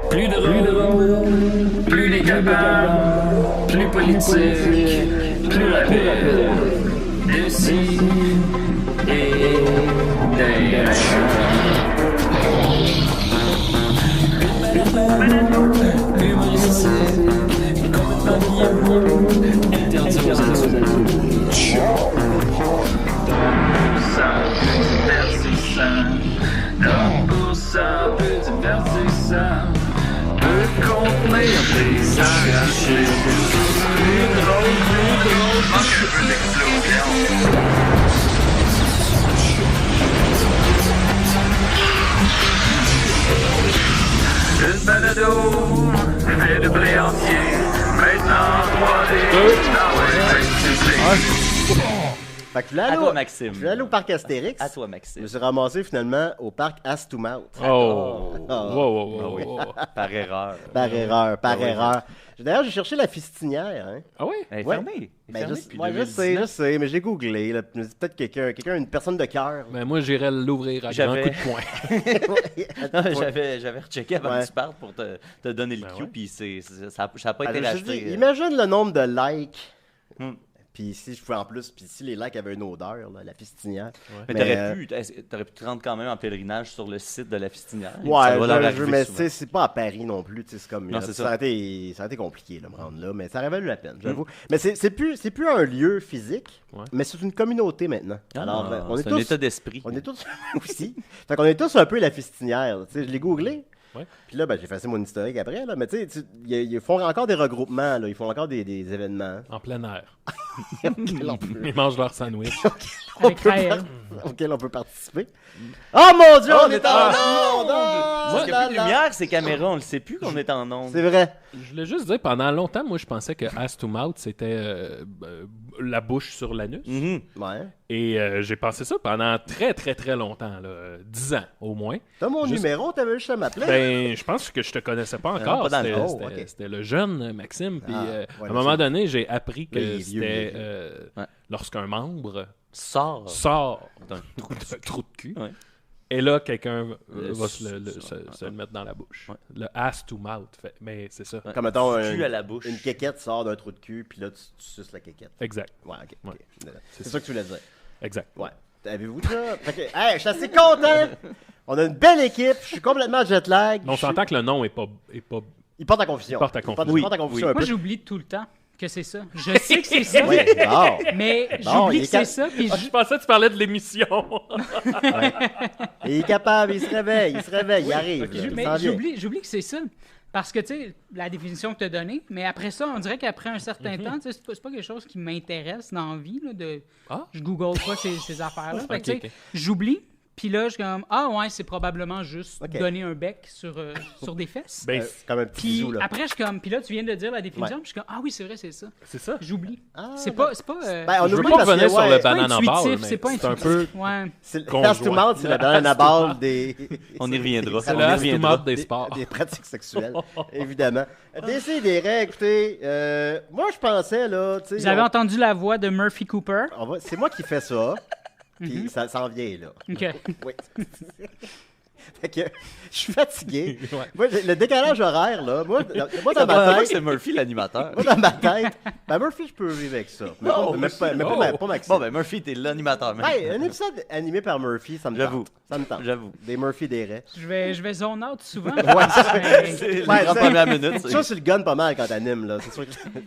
Plus drôle, plus décapable, plus politique, plus rapide. D'ici et d'ailleurs. Humoristique, complètement interdit aux adultes. Pour ça, peu divertissant, peut contenir des arrachés. Plus drôle, manque un peu d'explosion. Une balado, fait de blé entier, maintenant 3D, Fait que je voulais À aller toi, au- Maxime. Je voulais aller au parc Astérix. À toi, Je Maxime. me suis ramassé finalement au parc Astomouth. Oh! Ah. Wow. Par erreur. Par erreur, par Ah oui. erreur. D'ailleurs, j'ai cherché la fistinière. Hein. Ah oui? Elle est Ouais. fermée. Ben, Fermée je, depuis ouais, je 2019. sais, mais j'ai googlé. Là, puis peut-être quelqu'un, une personne de cœur. Ben moi, j'irais l'ouvrir à grand J'avais- coup de poing. J'avais rechecké avant Ouais. que tu partes pour te donner le Ben cue, ouais. puis ça n'a pas été Alors, je dis, racheté. imagine le nombre de likes. Hmm. Puis si je pouvais en plus, puis si les likes avaient une odeur, là, la fistinière. Mais t'aurais pu te rendre quand même en pèlerinage sur le site de la Fistinière. Ça Ouais, doit leur mais arriver tu souvent. sais, c'est pas à Paris non plus, tu sais, c'est comme Non, c'est ça ça. aurait été compliqué de me rendre là, mais ça aurait valu la peine, j'avoue. Mm. Mais c'est plus un lieu physique, Ouais. mais c'est une communauté maintenant. Alors Ah, on est c'est un tous état d'esprit. on est tous aussi. Fait qu'on est tous un peu la fistinière, tu sais, je l'ai googlé. Ouais. Puis là, ben, j'ai fait mon historique après, là, mais tu sais, ils font encore des regroupements, là, ils font encore des événements. En plein air. auxquels on peut- Ils mangent leur sandwich. Avec Raël. auxquels on peut participer. Oh mon Dieu, on est en en onde! Parce qu'il n'y a plus de lumière, ces caméras, on le sait plus qu'on est en onde. C'est vrai. Je voulais juste dire, pendant longtemps, moi, je pensais que Ass to Mouth, c'était la bouche sur l'anus. Mhm. Ouais. Et j'ai pensé ça pendant très, très, très longtemps, là, 10 ans au moins. T'as mon Juste- numéro, t'avais juste à m'appeler. Ben, je pense que je te connaissais pas encore. pas dans le C'était- fond. c'était Oh, ok. c'était le jeune Maxime. Puis Ah, à ouais, un moment donné, j'ai appris Là, il que est vieux, il est c'était vieux. Ouais. lorsqu'un membre Sors sort d'un d'un trou de cul. Ouais. Et là, quelqu'un Le va se le ouais. mettre dans la bouche. Ouais. Le ass to mouth. Mais c'est ça. Ouais. Comme mettons, Cul à la bouche. une quéquette sort d'un trou de cul, puis là, tu suces la quéquette. Exact. Ouais, ok. Ouais. ok. C'est ça que tu voulais dire. Exact. Ouais. Avez-vous ça? Fait que, hey, je suis assez content. On a une belle équipe. Je suis complètement jet lag. On s'entend que le nom est pas. Il porte à confusion. Il porte à confusion. Il porte à confusion un Moi, peu. j'oublie tout le temps que c'est ça. Je sais que c'est ça, Oui, bon. mais Bon, il j'oublie est que c'est cal- ça. Puis Je pensais que tu parlais de l'émission. Il est capable, il se réveille, il arrive. là, il mais s'en vient. j'oublie que c'est ça. Parce que, tu sais, la définition que tu as donnée, mais après ça, on dirait qu'après un certain temps, tu sais, c'est pas quelque chose qui m'intéresse dans la vie. Là, Ah. Je google pas ces affaires-là. Fait que, Ok, tu sais, ok. j'oublie. Puis là, je suis comme, ah ouais, c'est probablement juste Ok. donner un bec sur des fesses. Ben, Comme un petit Puis bisou, là. après, je suis comme, puis là, tu viens de dire la définition, Ouais. puis je suis comme, ah oui, c'est vrai, c'est ça. c'est ça. J'oublie. Ah, C'est pas. Ben, on Je veux oublie pas parce que, revenir sur ouais, le c'est pas banana intuitif, ball, c'est mais pas c'est un intuitif. peu Ouais. c'est le conjoint. pass to mouth, c'est la banana ball des. On y reviendra. des- le On y ass to reviendra. mouth des sports. Des pratiques sexuelles, évidemment. Décidérez, écoutez, moi je pensais, là, tu sais. Vous avez entendu la voix de Murphy Cooper? C'est moi qui fais ça, puis ça s'en vient, là. OK. Oui. Fait que je suis fatigué. Ouais. Moi, le décalage horaire, là, moi Ça dans ma tête, c'est Murphy l'animateur. moi, dans ma tête, ben Murphy, je peux vivre avec ça. Mais Oh, pas, mais pas, mais pas, oh. pas Maxime. Bon, ben Murphy, t'es l'animateur. même. Hey, un épisode animé par Murphy, ça me J'avoue. tente. Ça me tente. J'avoue. Des Murphy des raies. Je vais zone out souvent. Ouais, C'est les Ouais, 30 c'est- premières minutes. Ça, c'est le gun pas mal quand t'animes, là. C'est sûr que...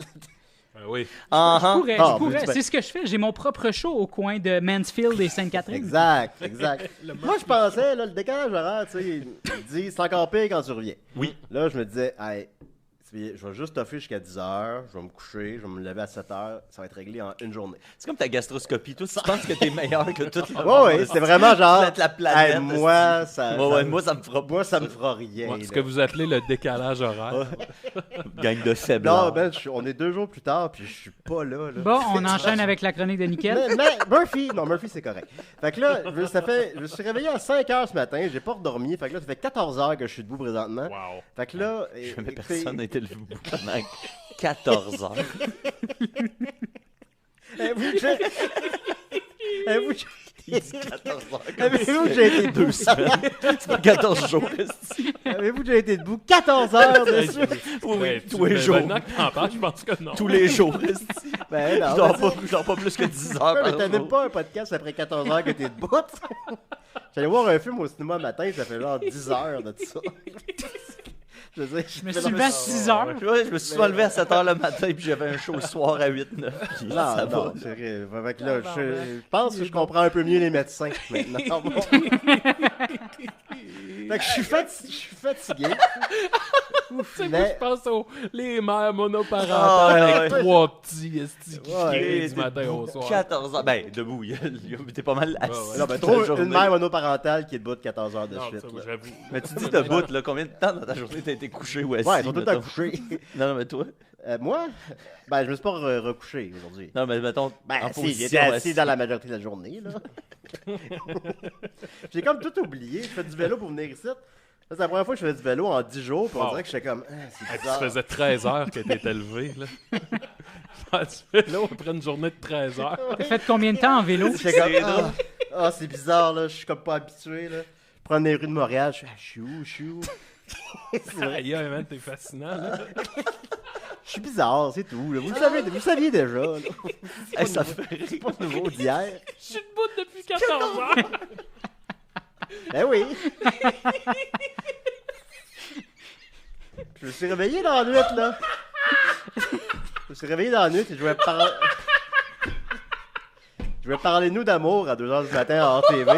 Ben oui. Ah, Je pourrais, Ah, je pourrais. ben, C'est ce que je fais. J'ai mon propre show au coin de Mansfield et Sainte-Catherine. Exact, exact. Moi, je pensais, là, le décalage horaire, tu sais, il dit, c'est encore pire quand tu reviens. Oui. Là, je me disais, hey, je vais juste toffer jusqu'à 10h, je vais me coucher, je vais me lever à 7h, ça va être réglé en une journée. C'est comme ta gastroscopie. Toi, tu penses que t'es meilleur que tout le Ouais, ouais, c'est vraiment genre, la planète. hey, moi, ça, Ouais, ça- ouais, moi, ça me fera moi, ça me fera rien. Ouais, là. ce que vous appelez le décalage horaire. gang de faibles. Non, ben, on est 2 jours plus tard, puis je suis pas là. Bon, on enchaîne avec la chronique de Nickel. Murphy, non, Murphy, c'est correct. Fait que là, je me suis réveillé à 5h ce matin, j'ai pas redormi, fait que là, ça fait 14 heures que je suis debout présentement. Wow. Fait que là, Jamais écoutez, personne n'a été debout pendant 14 heures. Avez-vous déjà... Avez-vous- Il dit 14 heures. Avez-vous déjà été debout? 2 semaines. C'est pas 14 jours. esti. Avez-vous déjà été debout 14 heures dessus? Oui, Ben, tous les ben, jours. Maintenant que t'en parles, je pense que non. Tous les jours. esti. Ben non. Je dors pas plus que 10 heures Ouais, mais par t'as même jour. pas un podcast après 14 heures que t'es debout. J'allais voir un film au cinéma le matin, ça fait genre 10 heures de ça. Je veux dire, Je me suis levé à 6 heures. Ouais, je me suis souvent levé à 7 heures le matin puis j'avais un show le soir à 8-9. puis Non, ça non, va. c'est vrai. Fait que là, je pense que je comprends un peu mieux les médecins maintenant. Bon. Fait que je suis fatigué. Ouf, Tu sais, moi, mais- je pense aux les mères monoparentales Ah, avec ouais. 3 petits esti qui Ouais, crient Et du matin au soir. 14 heures. Ben, debout, t'es pas mal assis. ouais. Non, mais toute trop la journée. une mère monoparentale qui est debout de 14 heures de Non, suite. ça, là. j'avoue. Mais tu dis debout, là, combien de temps dans ta journée t'as été couché ou assis? Ouais, ils sont tous à mettons? coucher. Non, mais toi? Moi, ben, je me suis pas recouché aujourd'hui. Non, mais mettons, Ben, en si, position j'étais assis assise. dans la majorité de la journée, là. J'ai comme tout oublié. Je fais du vélo pour venir ici. C'est la première fois que je fais du vélo en 10 jours, puis on Wow. dirait que j'étais comme, ah, c'est Hey, puis bizarre. ça faisait 13 heures que t'étais levé, là. Faire du vélo après une journée de 13 heures. T'as fait combien de temps en vélo? J'étais comme, c'est bizarre, là, je suis comme pas habitué, là. Je prends les rues de Montréal, je suis où, je suis où? C'est vrai. Aïe, aïe, man, t'es fascinant, là. Je suis bizarre, c'est tout, là. Vous le saviez déjà, là. Hey, ça fait C'est pas nouveau d'hier. Je suis debout depuis 14 heures. Ben oui. Je me suis réveillé dans la nuit, là. Je me suis réveillé dans la nuit et je voulais parler de nous d'amour à 2h du matin en TV.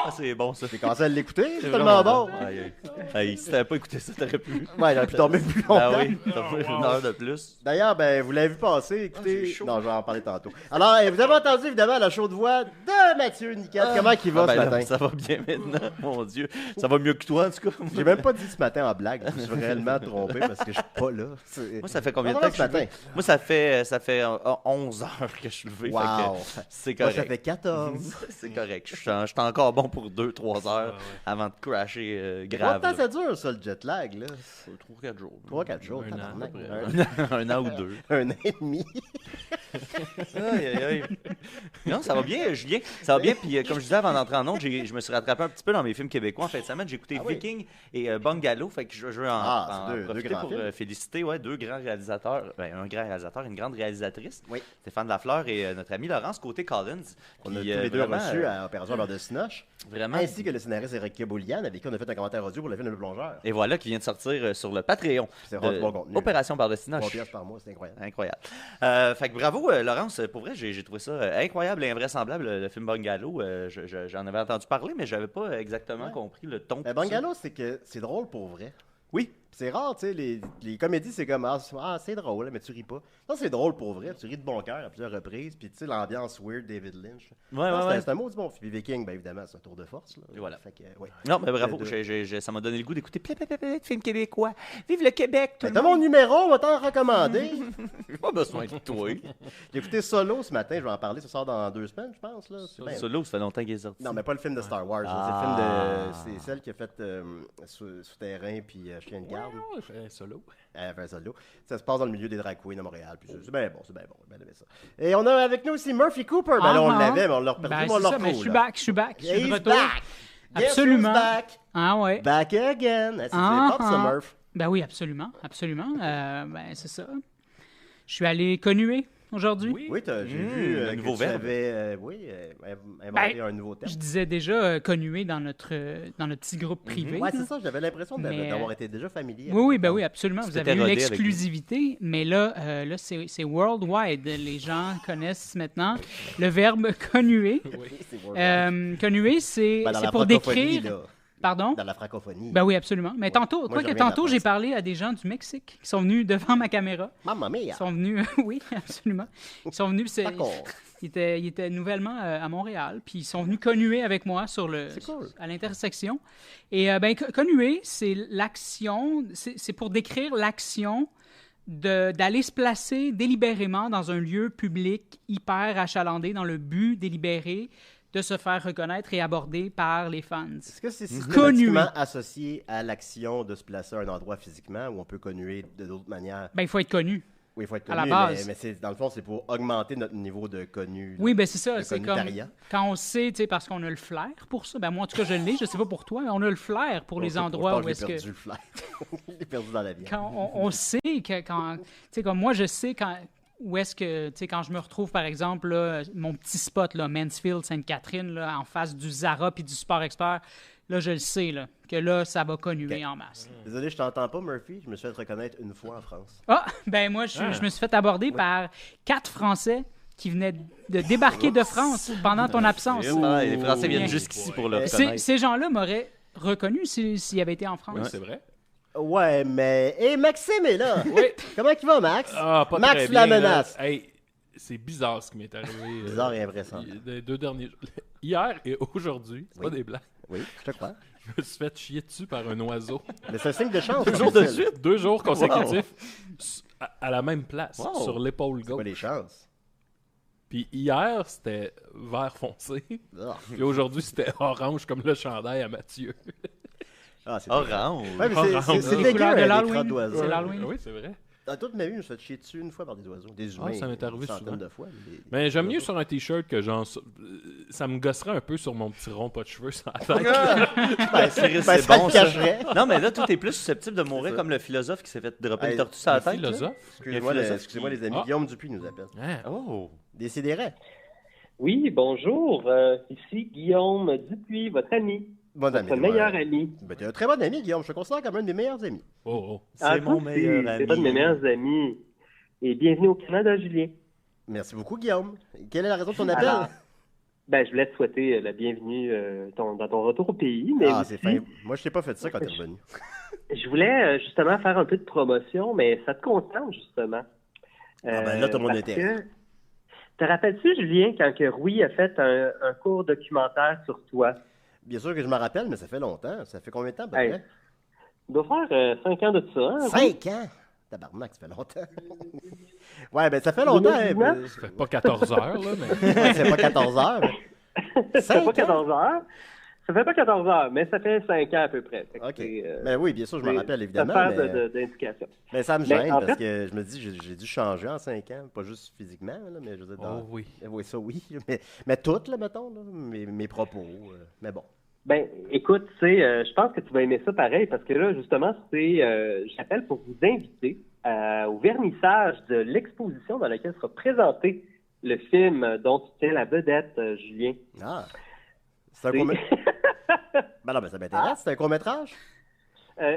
Ah, c'est bon, ça. J'ai commencé à l'écouter, c'est vraiment tellement bon. Aïe, aïe. Hey, si t'avais pas écouté ça, t'aurais pu. Ouais, j'aurais pu dormir plus longtemps. Ah oui, t'as pris une heure de plus. D'ailleurs, ben, vous l'avez vu passer, écoutez. j'ai chaud. Non, je vais en parler tantôt. Alors, vous avez entendu évidemment la chaude voix de Mathieu Niquette. Comment il va Ah, ben ce là, matin? ça va bien maintenant, mon Dieu. Ça va mieux que toi, en tout cas. J'ai même pas dit ce matin en blague. Je me suis réellement trompé parce que je suis pas là. Moi, ça fait combien de Comment temps que je ce suis matin? levé? Moi, ça fait 11 heures que je suis levé. Wow. Fait que c'est Moi, correct. ça fait 14. C'est correct. Je suis encore bon pour 2-3 heures avant de crasher Combien grave. de temps là. ça dure, ça, le jet lag, là? 3-4 jours. 3-4 jours, Un an, tabarnak. à peu près. Un an ou deux. Un an et demi. Aïe, aïe, aïe. Non, ça va bien, Julien. Ça va bien. Puis, comme je disais avant d'entrer en ondes, je me suis rattrapé un petit peu dans mes films québécois en fin de semaine. J'ai écouté Ah oui. Viking et Bungalow. Fait que je veux en c'est deux profiter grands pour films. féliciter deux grands réalisateurs. Ben, un grand réalisateur, une grande réalisatrice. Oui. Stéphane Lafleur et notre ami Laurence Côté-Collins. On a tous Puis, les deux vraiment, reçus à Opération Beurre de Sinoche. Vraiment. Ainsi que le scénariste Eric Boulian, avec qui on a fait un commentaire audio pour le film Le Plongeur. Et voilà, qui vient de sortir sur le Patreon. C'est de vraiment du bon contenu. Opération Barre de 3 Sinoche. pièces par mois, c'est incroyable. Incroyable. Fait que bravo, Laurence. Pour vrai, j'ai trouvé ça incroyable et invraisemblable, le film Bungalow. J'en avais entendu parler, mais j'avais pas exactement compris le ton. Mais Bungalow, c'est que c'est drôle pour vrai. Oui. C'est rare, tu sais, les comédies, c'est comme, c'est drôle, mais tu ris pas. Non, c'est drôle pour vrai, tu ris de bon cœur à plusieurs reprises, puis tu sais, l'ambiance weird David Lynch. Ouais, Non, ouais. c'est un mot du bon. Puis Viking, ben évidemment, c'est un tour de force. Là. Et voilà. Fait que, ouais. Non, mais bravo. Les Ça m'a donné le goût d'écouter plein de films québécois. Vive le Québec, tout Ben, le t'as mon monde. numéro, on va t'en recommander. J'ai pas besoin de toi. J'ai écouté Solo ce matin, je vais en parler, ça sort dans 2 semaines, je pense. Là. C'est bien- Solo, ça fait longtemps qu'il est sorti. Non, mais pas le film de Star Wars. Ah. C'est le film de. C'est celle qui a fait Souterrain puis Chien de garde. Ouais, je fais solo. Elle fait un solo. Ça se passe dans le milieu des drag queens à Montréal. Puis c'est bien bon, c'est bien bon. Bien aimé ça. Et on a avec nous aussi Murphy Cooper. Ben là, on l'avait, mais on l'a reperdu, Ben, mais on c'est l'a ça, mais retrouvé. je suis back. Je suis He's de retour. back! Guess Absolument. who's back? Ah ouais. Back again! C'est pop, ça, Murph. Ben oui, absolument. C'est ça. Je suis allé connuer aujourd'hui. Oui, j'ai vu le que nouveau tu verbe. avais inventé un nouveau terme. Je disais déjà connuer dans notre petit groupe privé. Ouais, là. c'est ça, j'avais l'impression Mais, d'avoir été déjà familier. Oui, oui, absolument. Vous t'étais avez eu rodé avec l'exclusivité, mais là c'est worldwide. Les gens connaissent maintenant le verbe connuer. C'est worldwide. Connuer, c'est Ben, dans la pour francophonie, décrire. là. Pardon? Dans la francophonie. Ben oui, absolument. Mais tantôt, Moi, je reviens de tantôt, la j'ai France. parlé à des gens du Mexique qui sont venus devant ma caméra. Mamma mia! Ils sont venus, oui, absolument. Ils sont venus, D'accord. ils étaient nouvellement à Montréal, puis ils sont venus connuer avec moi C'est cool. à l'intersection. Et connuer, c'est l'action, c'est pour décrire l'action d'aller se placer délibérément dans un lieu public hyper achalandé dans le but délibéré de se faire reconnaître et aborder par les fans. Est-ce que c'est Connuer. systématiquement associé à l'action de se placer à un endroit physiquement ou on peut connuer de d'autres manières? Ben, il faut être connu. Oui, il faut être à la connu, base. mais dans le fond, c'est pour augmenter notre niveau de connu. Oui, ben c'est ça. Le C'est comme connu-taria. quand on sait, tu sais, parce qu'on a le flair pour ça. Ben moi, en tout cas, je l'ai. Je sais pas pour toi, mais on a le flair pour les endroits où est-ce que. J'ai perdu le flair. J'ai perdu dans la vie. Quand on sait que quand. Tu sais, comme moi, je sais quand. Où est-ce que, tu sais, quand je me retrouve, par exemple, là, mon petit spot, là, Mansfield, Sainte-Catherine, là, en face du Zara puis du Sport Expert, là, je le sais, là, que là, ça va connuer en masse. Désolé, je t'entends pas, Murphy. Je me suis fait reconnaître une fois en France. Ah, ben moi, je me suis fait aborder par 4 Français qui venaient de débarquer de France pendant ton absence. Les Français viennent jusqu'ici pour le reconnaître. Ces gens-là m'auraient reconnu s'ils avaient été en France. Oui, c'est vrai. Ouais, mais... Hé, Maxime est là! Oui. Comment il va, Max? Ah, pas Max très ou la bien, là. menace? Hey, c'est bizarre ce qui m'est arrivé. Bizarre et invraisemblable. Les 2 derniers jours. Hier et aujourd'hui, c'est Oui. pas des blagues. Oui, je te crois. Je me suis fait chier dessus par un oiseau. Mais c'est un signe de chance. 2 jours de Marcel. suite. 2 jours consécutifs à la même place, Wow. sur l'épaule C'est pas gauche. les chances. Puis hier, c'était vert foncé. Ah, Puis aujourd'hui, c'était orange comme le chandail à Mathieu. Ah, c'est Orange. Ouais, mais c'est Les dégueu, couleurs de des l'Halloween. crottes d'oiseaux. C'est l'Halloween. Oui, c'est vrai. Dans toute ma vie, je me suis fait chier dessus une fois par des oiseaux. Des humains. ça m'est arrivé une centaine souvent. de fois. Mais j'aime mieux sur un t-shirt que genre. Ça me gosserait un peu sur mon petit rond pas de cheveux sur la tête. Ben, c'est ça bon, te ça. cacherait. Non, mais là, toi, t'es plus susceptible de C'est mourir ça. comme le philosophe qui s'est fait dropper Hey, une tortue sur la Le tête. là. philosophe. Excusez-moi, Il y a un philosophe excusez-moi qui- les amis. Ah. Guillaume Dupuis nous appelle. Hein? Oh. Décidérez. Oui, bonjour. Ici Guillaume Dupuis, votre ami, Bon ami. votre meilleur ami. Ben, t'es un très bon ami, Guillaume. Je te considère comme un de mes meilleurs amis. Oh, C'est Ah, mon toi, meilleur ami. C'est un de mes meilleurs amis. Et bienvenue au Canada, Julien. Merci beaucoup, Guillaume. Quelle est la raison de ton appel? Alors, ben, je voulais te souhaiter la bienvenue dans ton retour au pays. Mais Ah, aussi, c'est fin. Moi, je t'ai pas fait ça quand t'es revenu. je voulais justement faire un peu de promotion, mais ça te concerne justement. Ah ben là, t'as mon parce intérêt. que- Te rappelles-tu, Julien, quand que Rui a fait un court documentaire sur toi? Bien sûr que je me rappelle, mais ça fait longtemps. Ça fait combien de temps, à peu Hey, près? Il doit faire 5 ans de ça. Hein, Rui? 5 ans! Tabarnak, ça fait longtemps. Ouais, ben ça fait longtemps. hein, Imagine-moi. ben, Ça fait pas 14 heures, là, mais. ouais, c'est pas 14 heures. Ça fait 5 pas ans? 14 heures. Ça fait pas 14 heures, mais ça fait 5 ans à peu près. Fait que OK. c'est, Ben oui, bien sûr, je me c'est- rappelle, c'est évidemment. affaire Mais, d'indication. mais ça me Mais gêne en parce fait- que je me dis, j'ai dû changer en 5 ans. Pas juste physiquement, là, mais je veux dire, dans... Oh oui. Oui, ça oui. Mais tout, là, mettons, là, mes propos. Mais bon. Ben, écoute, tu sais, je pense que tu vas aimer ça pareil parce que là, justement, j'appelle pour vous inviter au vernissage de l'exposition dans laquelle sera présenté le film dont tu tiens la vedette, Julien. Ah. C'est un C'est- court-métrage? Ben non, ben ça m'intéresse. C'est un court-métrage?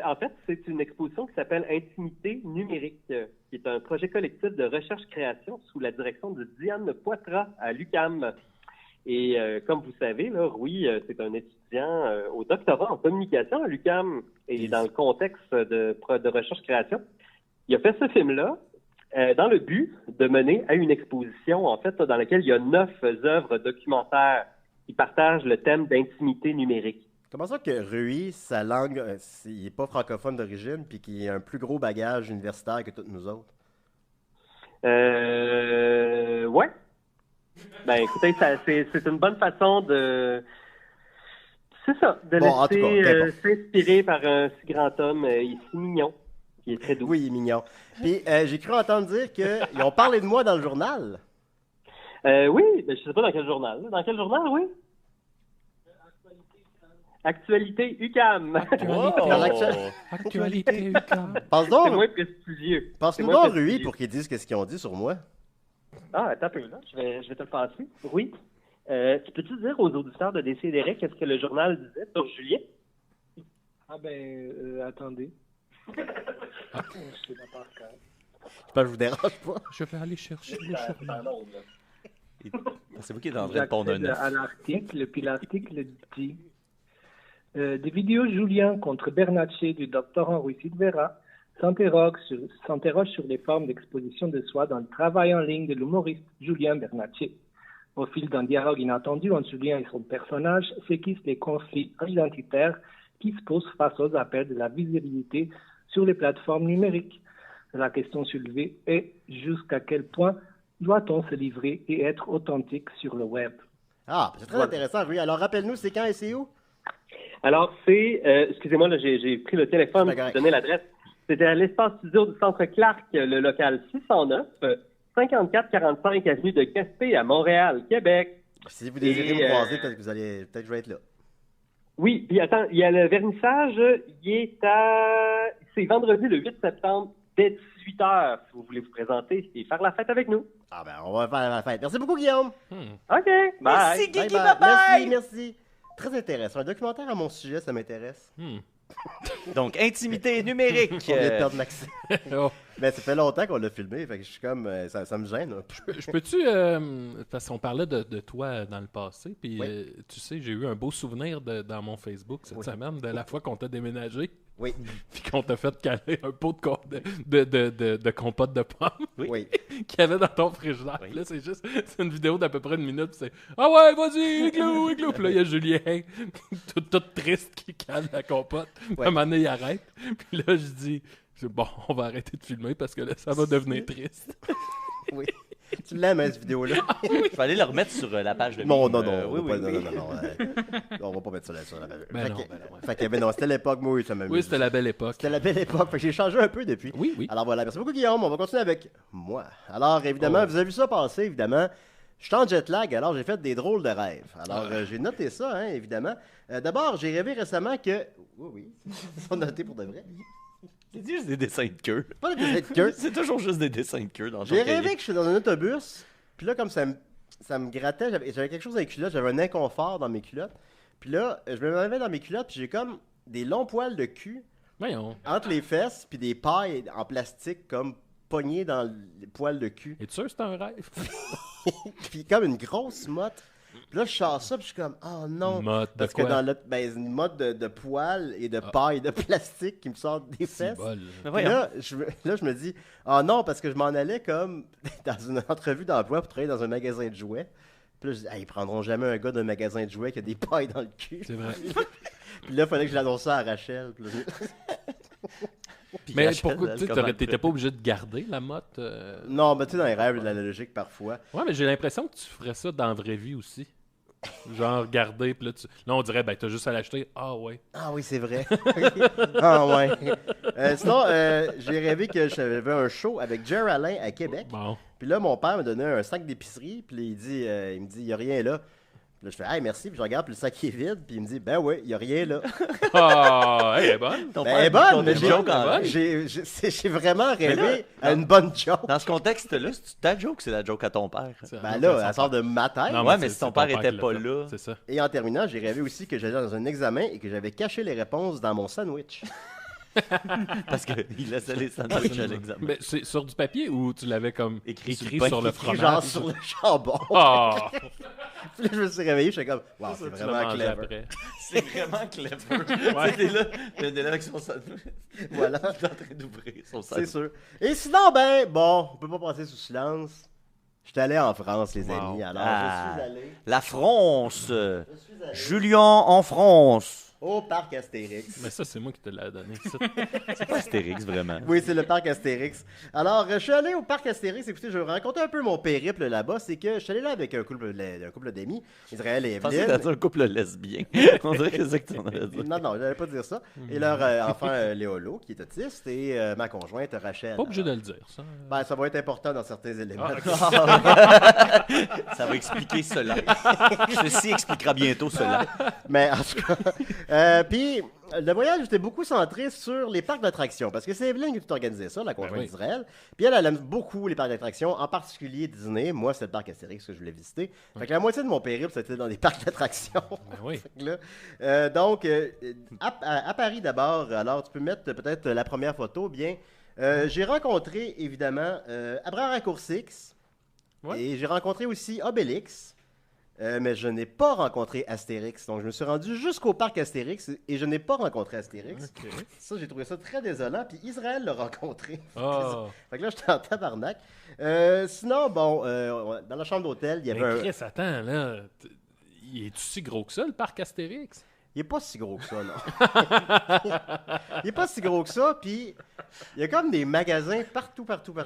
En fait, c'est une exposition qui s'appelle Intimité numérique, qui est un projet collectif de recherche-création sous la direction de Diane Poitras à l'UQAM. Et comme vous savez, là, Rui, c'est un étudiant au doctorat en communication à l'UQAM. Et dans le contexte de recherche-création, il a fait ce film-là dans le but de mener à une exposition, en fait, dans laquelle il y a 9 œuvres documentaires qui partagent le thème d'intimité numérique. Comment ça que Rui, sa langue, il n'est pas francophone d'origine, puis qu'il a un plus gros bagage universitaire que toutes nous autres? Ouais. Ben, écoutez, c'est une bonne façon de... C'est ça, de Bon, en tout laisser cas, qu'importe. s'inspirer par un si grand homme ici mignon, qui est très doux. Oui, il est mignon. Puis j'ai cru entendre dire qu'ils ont parlé de moi dans le journal. Oui, ben, je sais pas dans quel journal. Dans quel journal, oui? Actualité UQAM. Dans l'actu- Actualité, UQAM. Pense C'est donc, moins prestigieux. pense-nous C'est moins donc, Rui, prestigieux. pour qu'ils disent qu'est-ce qu'ils ont dit sur moi. Ah, attends un peu, là. Je vais te le passer. Oui. Tu peux-tu dire aux auditeurs de Décideret qu'est-ce que le journal disait sur Julien? Ah ben, attendez. Je sais pas par cœur. J'espère que je vous dérange pas. Je vais aller chercher le journal. C'est vous qui êtes en train de pondre un J'accède œuf. à l'article, puis l'article dit des vidéos Julien contre Bernatchez du doctorant Rui Silveira s'interroge sur les formes d'exposition de soi dans le travail en ligne de l'humoriste Julien Bernatchez. Au fil d'un dialogue inattendu entre Julien et son personnage, s'esquissent les conflits identitaires qui se posent face aux appels de la visibilité sur les plateformes numériques. La question soulevée est jusqu'à quel point doit-on se livrer et être authentique sur le web? Ah, c'est très Voilà. intéressant, Rui. Alors, rappelle-nous, c'est quand et c'est où? Alors, excusez-moi, là, j'ai pris le téléphone C'est pour correct. vous donner l'adresse. C'était à l'espace studio du Centre Clark, le local 609, 5445 avenue de Gaspé à Montréal, Québec. Si vous désirez me croiser, peut-être que vous allez... Peut-être que je vais être là. Oui, puis attends, il y a le vernissage, c'est vendredi le 8 septembre, dès 18h, si vous voulez vous présenter et faire la fête avec nous. Ah ben, on va faire la fête. Merci beaucoup, Guillaume. OK, bye. Merci, Guigui, Bye bye. bye-bye! Merci. Très intéressant. Un documentaire à mon sujet, ça m'intéresse. Donc, intimité numérique. On vient de perdre Maxime. Oh. Mais ça fait longtemps qu'on l'a filmé, fait que je suis comme... ça me gêne. Je peux-tu... parce qu'on parlait de toi dans le passé, puis Oui. tu sais, j'ai eu un beau souvenir dans mon Facebook cette semaine de la fois qu'on t'a déménagé, Oui. puis qu'on t'a fait caler un pot de compote de pommes Oui. qu'il y avait dans ton frigidaire. Puis là, c'est une vidéo d'à peu près 1 minute, puis c'est « Ah ouais, vas-y, igloo, igloo! » Puis là, il y a Julien, tout triste, qui cale la compote. Puis à un moment donné, il arrête. Puis là, je dis... Bon, on va arrêter de filmer parce que là, ça va devenir triste. Oui. Tu l'aimes, cette vidéo-là? Il fallait le remettre sur la page de Non, mime. non. Oui, oui, oui. Non, on va pas mettre ça là sur la page. Ben Fait non, que- ben non, ouais. Fait que, ben non, c'était l'époque, moi, oui, ça m'amuse. Oui, c'était la belle époque. C'était la belle époque. Fait que j'ai changé un peu depuis. Oui, oui. Alors voilà, merci beaucoup, Guillaume. On va continuer avec moi. Alors, évidemment, Oh. vous avez vu ça passer, évidemment. Je suis en jet lag, alors j'ai fait des drôles de rêves. Alors, j'ai noté ça, hein, évidemment. D'abord, j'ai rêvé récemment que... Oui, ils sont notés pour de vrai. C'est juste des dessins de queue. Pas des dessins de queue. C'est toujours juste des dessins de queue dans J'ai ton cahier. rêvé que je suis dans un autobus, puis là, comme ça me grattait, j'avais quelque chose dans les culottes, j'avais un inconfort dans mes culottes. Puis là, je me levais dans mes culottes, puis j'ai comme des longs poils de cul Voyons. entre les fesses, puis des pailles en plastique comme poignées dans les poils de cul. Es-tu sûr que c'est un rêve? Puis comme une grosse motte. Puis là, je sors ça, puis je suis comme, oh non. Motte de Parce quoi? que dans l'autre, ben, c'est une motte de poils et de paille de plastique qui me sortent des C'est fesses. bol. Mais Puis voyons. là, je me dis, oh non, parce que je m'en allais comme dans une entrevue d'emploi pour travailler dans un magasin de jouets. Puis là, je dis, hey, ils prendront jamais un gars d'un magasin de jouets qui a des pailles dans le cul. C'est vrai. Puis là, il fallait que je l'annonce ça à Rachel. Puis là, Puis Mais Rachel, pourquoi elle, tu comment t'étais elle pas obligé de garder la motte? non, mais tu sais, dans les rêves, de la logique parfois. Ouais, mais j'ai l'impression que tu ferais ça dans la vraie vie aussi. Genre, garder, puis là, on dirait, ben, t'as juste à l'acheter. Ah, ouais. Ah oui, c'est vrai. Ah ouais. Sinon, j'ai rêvé que j'avais un show avec Jerry Alain à Québec. Bon. Puis là, mon père me donnait un sac d'épicerie. Puis là, il me dit, il n'y a rien là. Puis là, je fais, hey, merci. Puis je regarde, puis le sac est vide. Puis il me dit, ben ouais, il n'y a rien là. Ah, elle est bonne. Ton Ben, père elle est dit qu'on bonne, mais te joke en rêve. j'ai vraiment rêvé là, à une bonne joke. Dans ce contexte-là, c'est ta joke, c'est la joke à ton père. Ben là, elle sort de ma tête. Non, Ouais, mais c'est- si ton c'est père qui était l'a pas fait. là. C'est ça. Et en terminant, j'ai rêvé aussi que j'allais dans un examen et que j'avais caché les réponses dans mon sandwich. Parce qu'il laissait les sandwichs à l'examen. Mais c'est sur du papier ou tu l'avais comme Écrit sur écrit le pain, sur le écrit fromage? Genre sur le jambon. Ah! Puis là, je me suis réveillé, j'étais comme, wow, c'est Ça, tu l'as vraiment mangé clever. après. C'est vraiment clever. C'était là, il y a avec son sandwich. Voilà. Il est en train d'ouvrir son C'est sandwich. sûr. Et sinon, ben, bon, on peut pas passer sous silence. J'étais allé en France, les Wow. amis. Alors, Ah. je suis allé La France. Julien en France. au parc Astérix. Mais ça, c'est moi qui te l'ai donné. ça. C'est pas Astérix, vraiment. Oui, c'est le parc Astérix. Alors, je suis allé au parc Astérix. Écoutez, je vais vous raconter un peu mon périple là-bas. C'est que je suis allé là avec un couple d'amis, Israël et Je pensais que t'allais Evelyne. dire un couple lesbien. On dirait que c'est ça que tu en allais dire. Non, je n'allais pas dire ça. Et leur enfant Léolo, qui est autiste, et ma conjointe Rachel. Pas obligé de le dire, ça. Ben, ça va être important dans certains éléments. Ça va expliquer cela. Ceci expliquera bientôt cela. Mais en tout cas, puis le voyage était beaucoup centré sur les parcs d'attractions, parce que c'est Evelyne qui a tout organisé ça, la conjointe oui. d'Israël. Puis elle aime beaucoup les parcs d'attractions, en particulier Disney. Moi, c'est le parc Astérix que je voulais visiter. Fait que la moitié de mon périple, c'était dans des parcs d'attractions. Ben oui. Fait que là, donc, à Paris d'abord, alors tu peux mettre peut-être la première photo, bien. J'ai rencontré, évidemment, Abraham Raccourcix. Ouais. Et j'ai rencontré aussi Obélix. Mais je n'ai pas rencontré Astérix. Donc, je me suis rendu jusqu'au parc Astérix et je n'ai pas rencontré Astérix. Ok. Ça, j'ai trouvé ça très désolant. Puis Israël l'a rencontré. Ah. Fait que là, j'étais en tabarnak. Sinon, bon, dans la chambre d'hôtel, il y avait Mais un... Chris, attends, là. Il est aussi gros que ça, le parc Astérix? Il est pas si gros que ça, non. Il est pas si gros que ça, puis il y a comme des magasins partout. Ah.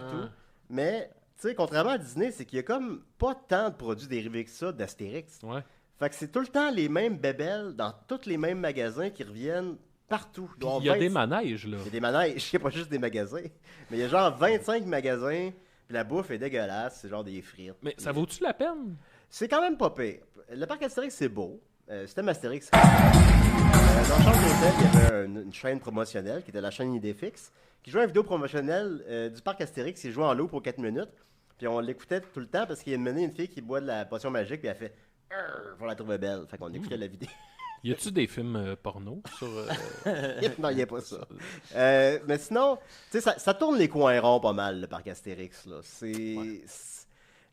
Mais, tu sais, contrairement à Disney, c'est qu'il y a comme pas tant de produits dérivés que ça d'Astérix. Ouais. Fait que c'est tout le temps les mêmes bébelles dans tous les mêmes magasins qui reviennent Partout. Puis il y a des manèges, là. Il y a des manèges, il n'y a pas juste des magasins. Mais il y a genre 25 magasins, puis la bouffe est dégueulasse, c'est genre des frites. Mais ça vaut-tu la peine? C'est quand même pas pire. Le parc Astérix, c'est beau. Système Astérix, dans le chambre d'hôtel, il y avait une chaîne promotionnelle, qui était la chaîne Idéfix, qui jouait une vidéo promotionnelle du parc Astérix. Il jouait en loop pour 4 minutes. Puis on l'écoutait tout le temps parce qu'il y a une fille qui boit de la potion magique, puis elle fait « on la trouvait belle ». Fait qu'on écoutait la vidéo. Y a-tu des films porno sur... Non, il n'y a pas ça. Mais sinon, tu sais, ça tourne les coins ronds pas mal, le parc Astérix. Là.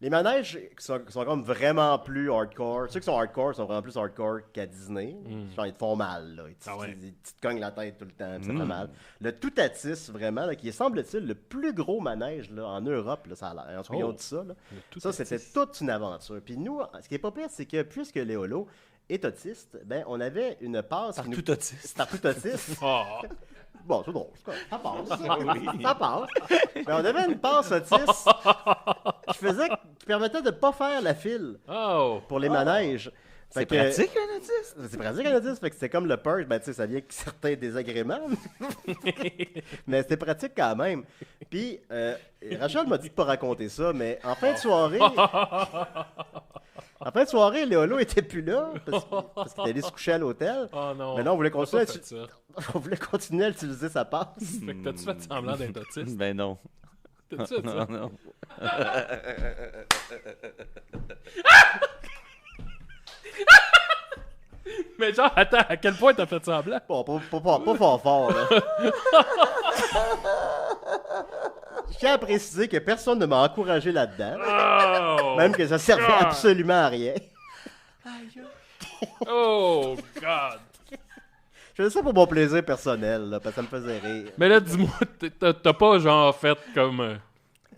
Les manèges qui sont comme vraiment plus hardcore. Ceux qui sont hardcore sont vraiment plus hardcore qu'à Disney. Genre, ils te font mal. Là. Ils te cognent la tête tout le temps, puis ça fait mal. Le Toutatis, vraiment, là, qui est, semble-t-il, le plus gros manège là, en Europe, là, ça a l'air. En tout cas, ils ont dit ça. Là. Ça, c'était toute une aventure. Puis nous, ce qui est pas pire, c'est que puisque Léolo est autiste, ben, on avait une passe... Par tout autiste. Par tout autiste. Oh. Bon, c'est drôle. Ça passe. Ça passe. Mais on avait une passe autiste qui permettait de ne pas faire la file pour les manèges. C'est pratique, un autiste? C'est pratique, un autiste. Fait que c'était comme le perk. Ben, tu sais, ça vient avec certains désagréments. Mais c'était pratique quand même. Puis, Rachel m'a dit de ne pas raconter ça, mais en fin de soirée... En fin de soirée, Léolo était plus là parce qu'il allait se coucher à l'hôtel. Oh non. Mais là, on voulait continuer à utiliser sa passe. Fait que t'as-tu fait semblant d'être autiste? Ben non. T'as-tu fait ça? Non. Mais genre, attends, à quel point t'as fait semblant? Bon, pas fort, là. Je tiens à préciser que personne ne m'a encouragé là-dedans. Oh! Même que ça servait God. absolument à rien. Oh, God! Je faisais ça pour mon plaisir personnel, là, parce que ça me faisait rire. Mais là, dis-moi, t'as pas genre fait comme...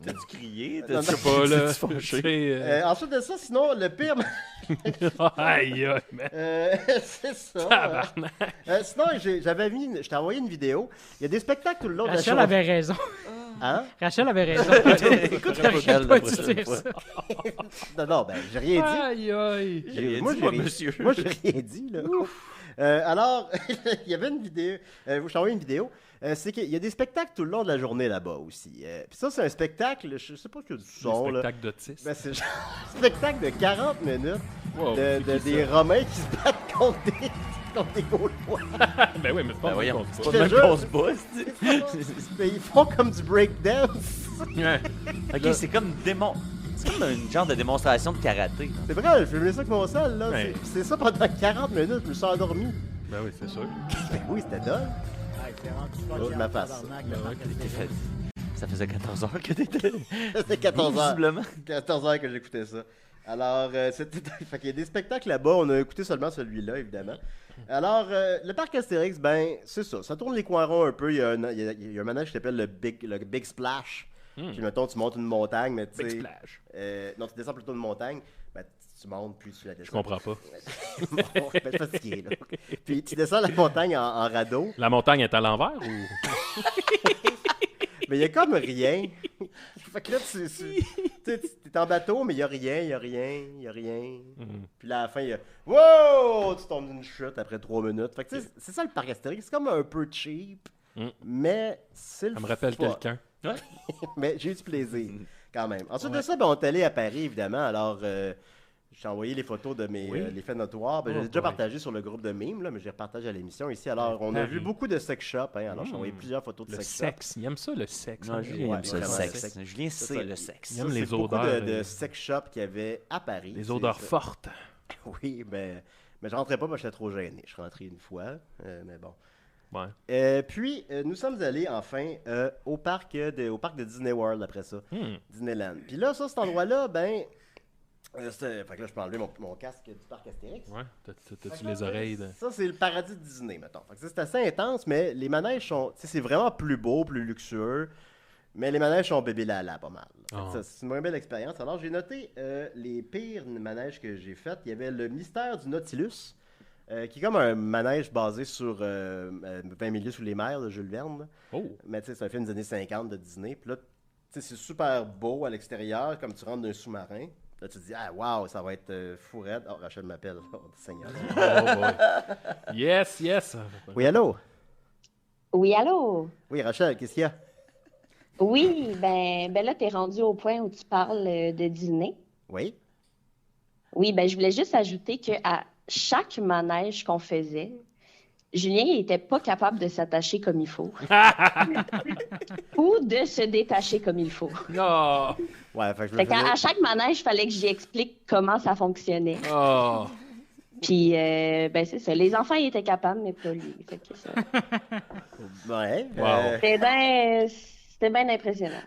T'as-tu crié? Non, je sais pas, là. T'as-tu fâché? Ensuite de ça, sinon, le pire... Aïe, aïe, man. c'est ça. Tabarnak. Sinon, je t'ai envoyé une vidéo. Il y a des spectacles tout le long de la Rachel journée. avait raison. Hein? Rachel avait raison. Écoute, T'arrêtes pas de dire ça. Non, ben, j'ai rien dit. Aïe, aïe. Moi, monsieur. Moi, j'ai rien dit, là. Alors, il y avait une vidéo. Je t'ai envoyé une vidéo. C'est qu'il y a des spectacles tout le long de la journée là-bas aussi. Puis ça, c'est un spectacle, je sais pas qu'il y a du son. Un Là. spectacle d'autisme. Ben, c'est genre un spectacle de 40 minutes Wow, des Romains qui se battent contre des Gaulois. Ben oui, mais c'est pas voyons, c'est c'est Je pas te même jure. qu'on se bat, Mais ils font comme du breakdance. Ok, c'est comme une genre de démonstration de karaté. C'est vrai, j'ai filmé ça avec mon sel, là. Ouais. C'est ça pendant 40 minutes, je me suis endormi. Ben oui, c'est sûr. Ben oui, c'était dole. Oh, ma face. Ça faisait 14 heures que t'étais. C'était 14 heures. Visiblement. 14 heures que j'écoutais ça. Alors, fait qu'il y a des spectacles là-bas. On a écouté seulement celui-là, évidemment. Alors, le parc Astérix, ben, c'est ça. Ça tourne les coins ronds un peu. Il y a un manège qui s'appelle le Big Splash. Puis, mettons, tu montes une montagne, mais tu sais... Big Splash. Non, tu descends plutôt une montagne. Ben, tu montes, puis tu la descends. Je comprends pas. Bon, ben, fatigué, là. Puis, tu descends la montagne en radeau. La montagne est à l'envers ou... Mais il y a comme rien. Fait que là, t'es en bateau, mais il y a rien. Puis là, à la fin, il y a wow! Tu tombes d'une chute après 3 minutes. Fait que tu sais, c'est ça le parc Astérix. C'est comme un peu cheap, mais c'est le Ça me rappelle fun. quelqu'un. Mais j'ai eu du plaisir, quand même. Ensuite de ça, ben, on est allé à Paris, évidemment. Alors, j'ai envoyé les photos de les faits notoires. Ben, j'ai déjà partagé sur le groupe de mimes, là, mais j'ai repartagé à l'émission ici. Alors, on a vu beaucoup de sex shop. Hein, alors, j'ai envoyé plusieurs photos de Le sex shop. sexe. Il aime ça, le sexe. Non, Julien Ouais, aime ça, le vraiment, sexe. le Julien, C'est c'est ça. le sexe. Il aime les C'est beaucoup odeurs. de sex shop qu'il y avait à Paris. Les odeurs C'est- fortes. Oui, mais je rentrais pas parce que j'étais trop gêné. Je suis rentré une fois, mais bon. Ouais. Puis, nous sommes allés enfin au parc de Disney World après ça. Disneyland. Puis là, cet endroit-là, ben... fait que là, je peux enlever mon casque du parc Astérix. Ouais. T'as-tu Fait que les là, oreilles de... Ça, c'est le paradis de Disney, mettons. Fait que c'est assez intense, mais les manèges sont... Tu sais, c'est vraiment plus beau, plus luxueux. Mais les manèges sont bébé lala pas mal. Fait que ça, c'est une moins belle expérience. Alors, j'ai noté les pires manèges que j'ai faits. Il y avait le mystère du Nautilus, qui est comme un manège basé sur 20 milieux sous les mers de Jules Verne. Oh! Mais tu sais, c'est un film des années 50 de Disney. Puis là, tu sais, c'est super beau à l'extérieur, comme tu rentres d'un sous-marin. Là, tu te dis, ah, waouh, ça va être fou raide. Oh, Rachel m'appelle. Oh, Seigneur. Oh boy. Yes, yes! Oui, allô? Oui, allô? Oui, Rachel, qu'est-ce qu'il y a? Oui, ben là, t'es rendu au point où tu parles de dîner. Oui? Oui, ben je voulais juste ajouter qu'à chaque manège qu'on faisait, Julien il était pas capable de s'attacher comme il faut. Ou de se détacher comme il faut. Non! Ouais, fait que je me Fait qu'à faisais... à chaque manège, il fallait que j'y explique comment ça fonctionnait. Oh! Puis, ben c'est ça. Les enfants, ils étaient capables, mais pas lui. Fait que ça. Ouais. Wow. C'était bien impressionnant.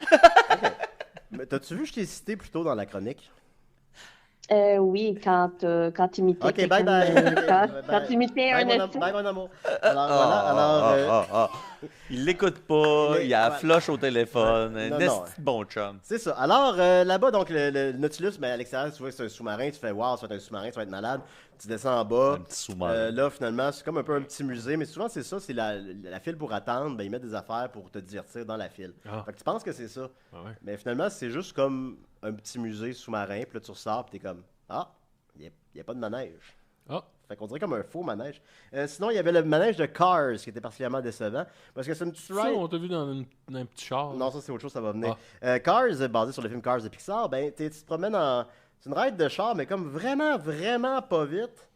Mais t'as-tu vu, je t'ai cité plus tôt dans la chronique? Oui, quand t'imitais Ok, quelqu'un, bye. quand t'imitais un esti. Bye, mon amour. Alors, voilà, alors... Il l'écoute pas, il a la Ouais. flush au téléphone. Ouais. Un Non. esti de bon chum. C'est ça. Alors, là-bas, donc, le Nautilus, mais à l'extérieur, tu vois que c'est un sous-marin, tu fais « Wow, ça va être un sous-marin, tu vas être malade ». Tu descends en bas. Un petit sous-marin. Là, finalement, c'est comme un peu un petit musée, mais souvent, c'est ça, c'est la file pour attendre. Ben, ils mettent des affaires pour te divertir dans la file. Ah. Fait que tu penses que c'est ça. Ah ouais. Mais finalement, c'est juste comme un petit musée sous-marin, puis là, tu ressors, puis t'es comme « Ah, il n'y a pas de manège ». Ah. Fait qu'on dirait comme un faux manège. Sinon, il y avait le manège de Cars qui était particulièrement décevant. Parce que c'est une petite Ça, ride. on t'a vu dans un petit char. Non, ça c'est autre chose, ça va venir. Cars, basé sur le film Cars de Pixar, ben tu te promènes en. C'est une ride de char, mais comme vraiment, vraiment pas vite.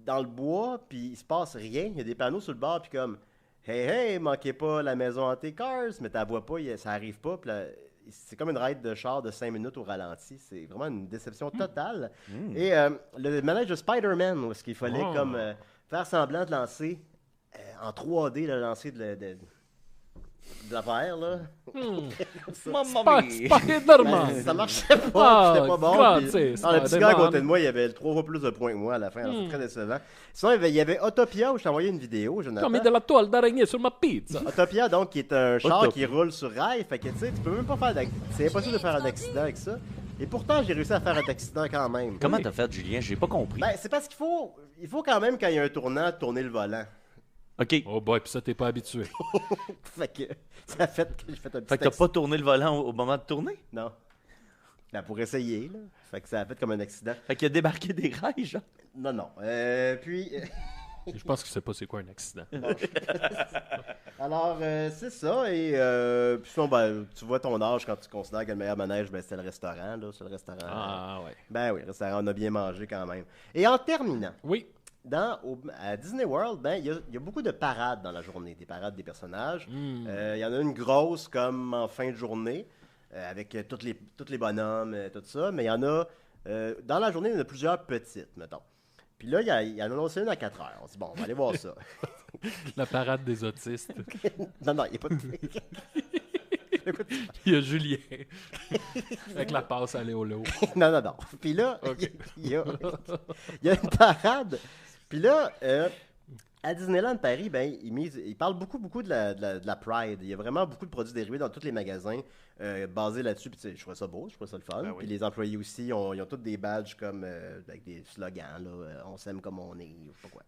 Dans le bois, puis il se passe rien. Il y a des panneaux sur le bord, puis comme hey, manquez pas la maison hantée Cars, mais tu la vois pas, ça arrive pas. Puis là, c'est comme une ride de char de 5 minutes au ralenti. C'est vraiment une déception totale. Et le manège de Spider-Man, où est-ce qu'il fallait comme faire semblant de lancer en 3D le lancer de l'affaire, là. Maman mia. Spider-Man! Ben, ça marchait pas, Ah, c'était pas bon. grazie, Puis, le petit gars à Spider-Man. côté de moi, il avait 3 fois plus de points que moi à la fin. alors C'est très décevant. Sinon, il y avait Autopia, où je t'ai envoyé une vidéo, T'as mis Jonathan. de la toile d'araignée sur ma pizza. Autopia, donc, qui est un char Autopia. qui roule sur rail. Fait que, tu sais, tu peux même pas faire d'accident. C'est impossible de faire un accident avec ça. Et pourtant, j'ai réussi à faire un accident quand même. Comment t'as fait, Julien? J'ai pas compris. Ben, c'est parce qu'il faut quand même, quand il y a un tournant, tourner le volant. OK. Oh boy, pis ça, t'es pas habitué. Fait que, ça a fait que j'ai fait un petit Fait que t'as accident. pas tourné le volant au moment de tourner? Non. Ben, pour essayer, là. Fait que ça a fait comme un accident. Fait qu'il a débarqué des rails, genre. Non. Puis... Je pense qu'il sait pas c'est quoi un accident. Alors, c'est ça. Et puis sinon, ben, tu vois ton âge quand tu considères que le meilleur manège, ben, c'était le restaurant. Là, c'est le restaurant. Ah ouais. Ben oui, le restaurant, on a bien mangé quand même. Et en terminant, Oui. à Disney World, ben, il y a beaucoup de parades dans la journée, des parades des personnages. Hmm. Il y en a une grosse comme en fin de journée, avec tous les bonhommes, tout ça. Mais il y en a, dans la journée, il y en a plusieurs petites, mettons. Puis là, il y en a annoncé une à 4 heures. On se dit, bon, on va aller voir ça. La parade des autistes. Non, il n'y a pas de... Il y a Julien. Avec la passe à Léolo. Non. Puis là, Ok. il y a une parade. Puis là, à Disneyland Paris, ben, ils parlent beaucoup de la Pride. Il y a vraiment beaucoup de produits dérivés dans tous les magasins basés là-dessus. Puis tu sais, je trouvais ça beau, je trouvais ça le fun. Ben oui. Puis les employés aussi, ils ont tous des badges comme avec des slogans, là, on s'aime comme on est, ou je sais pas quoi.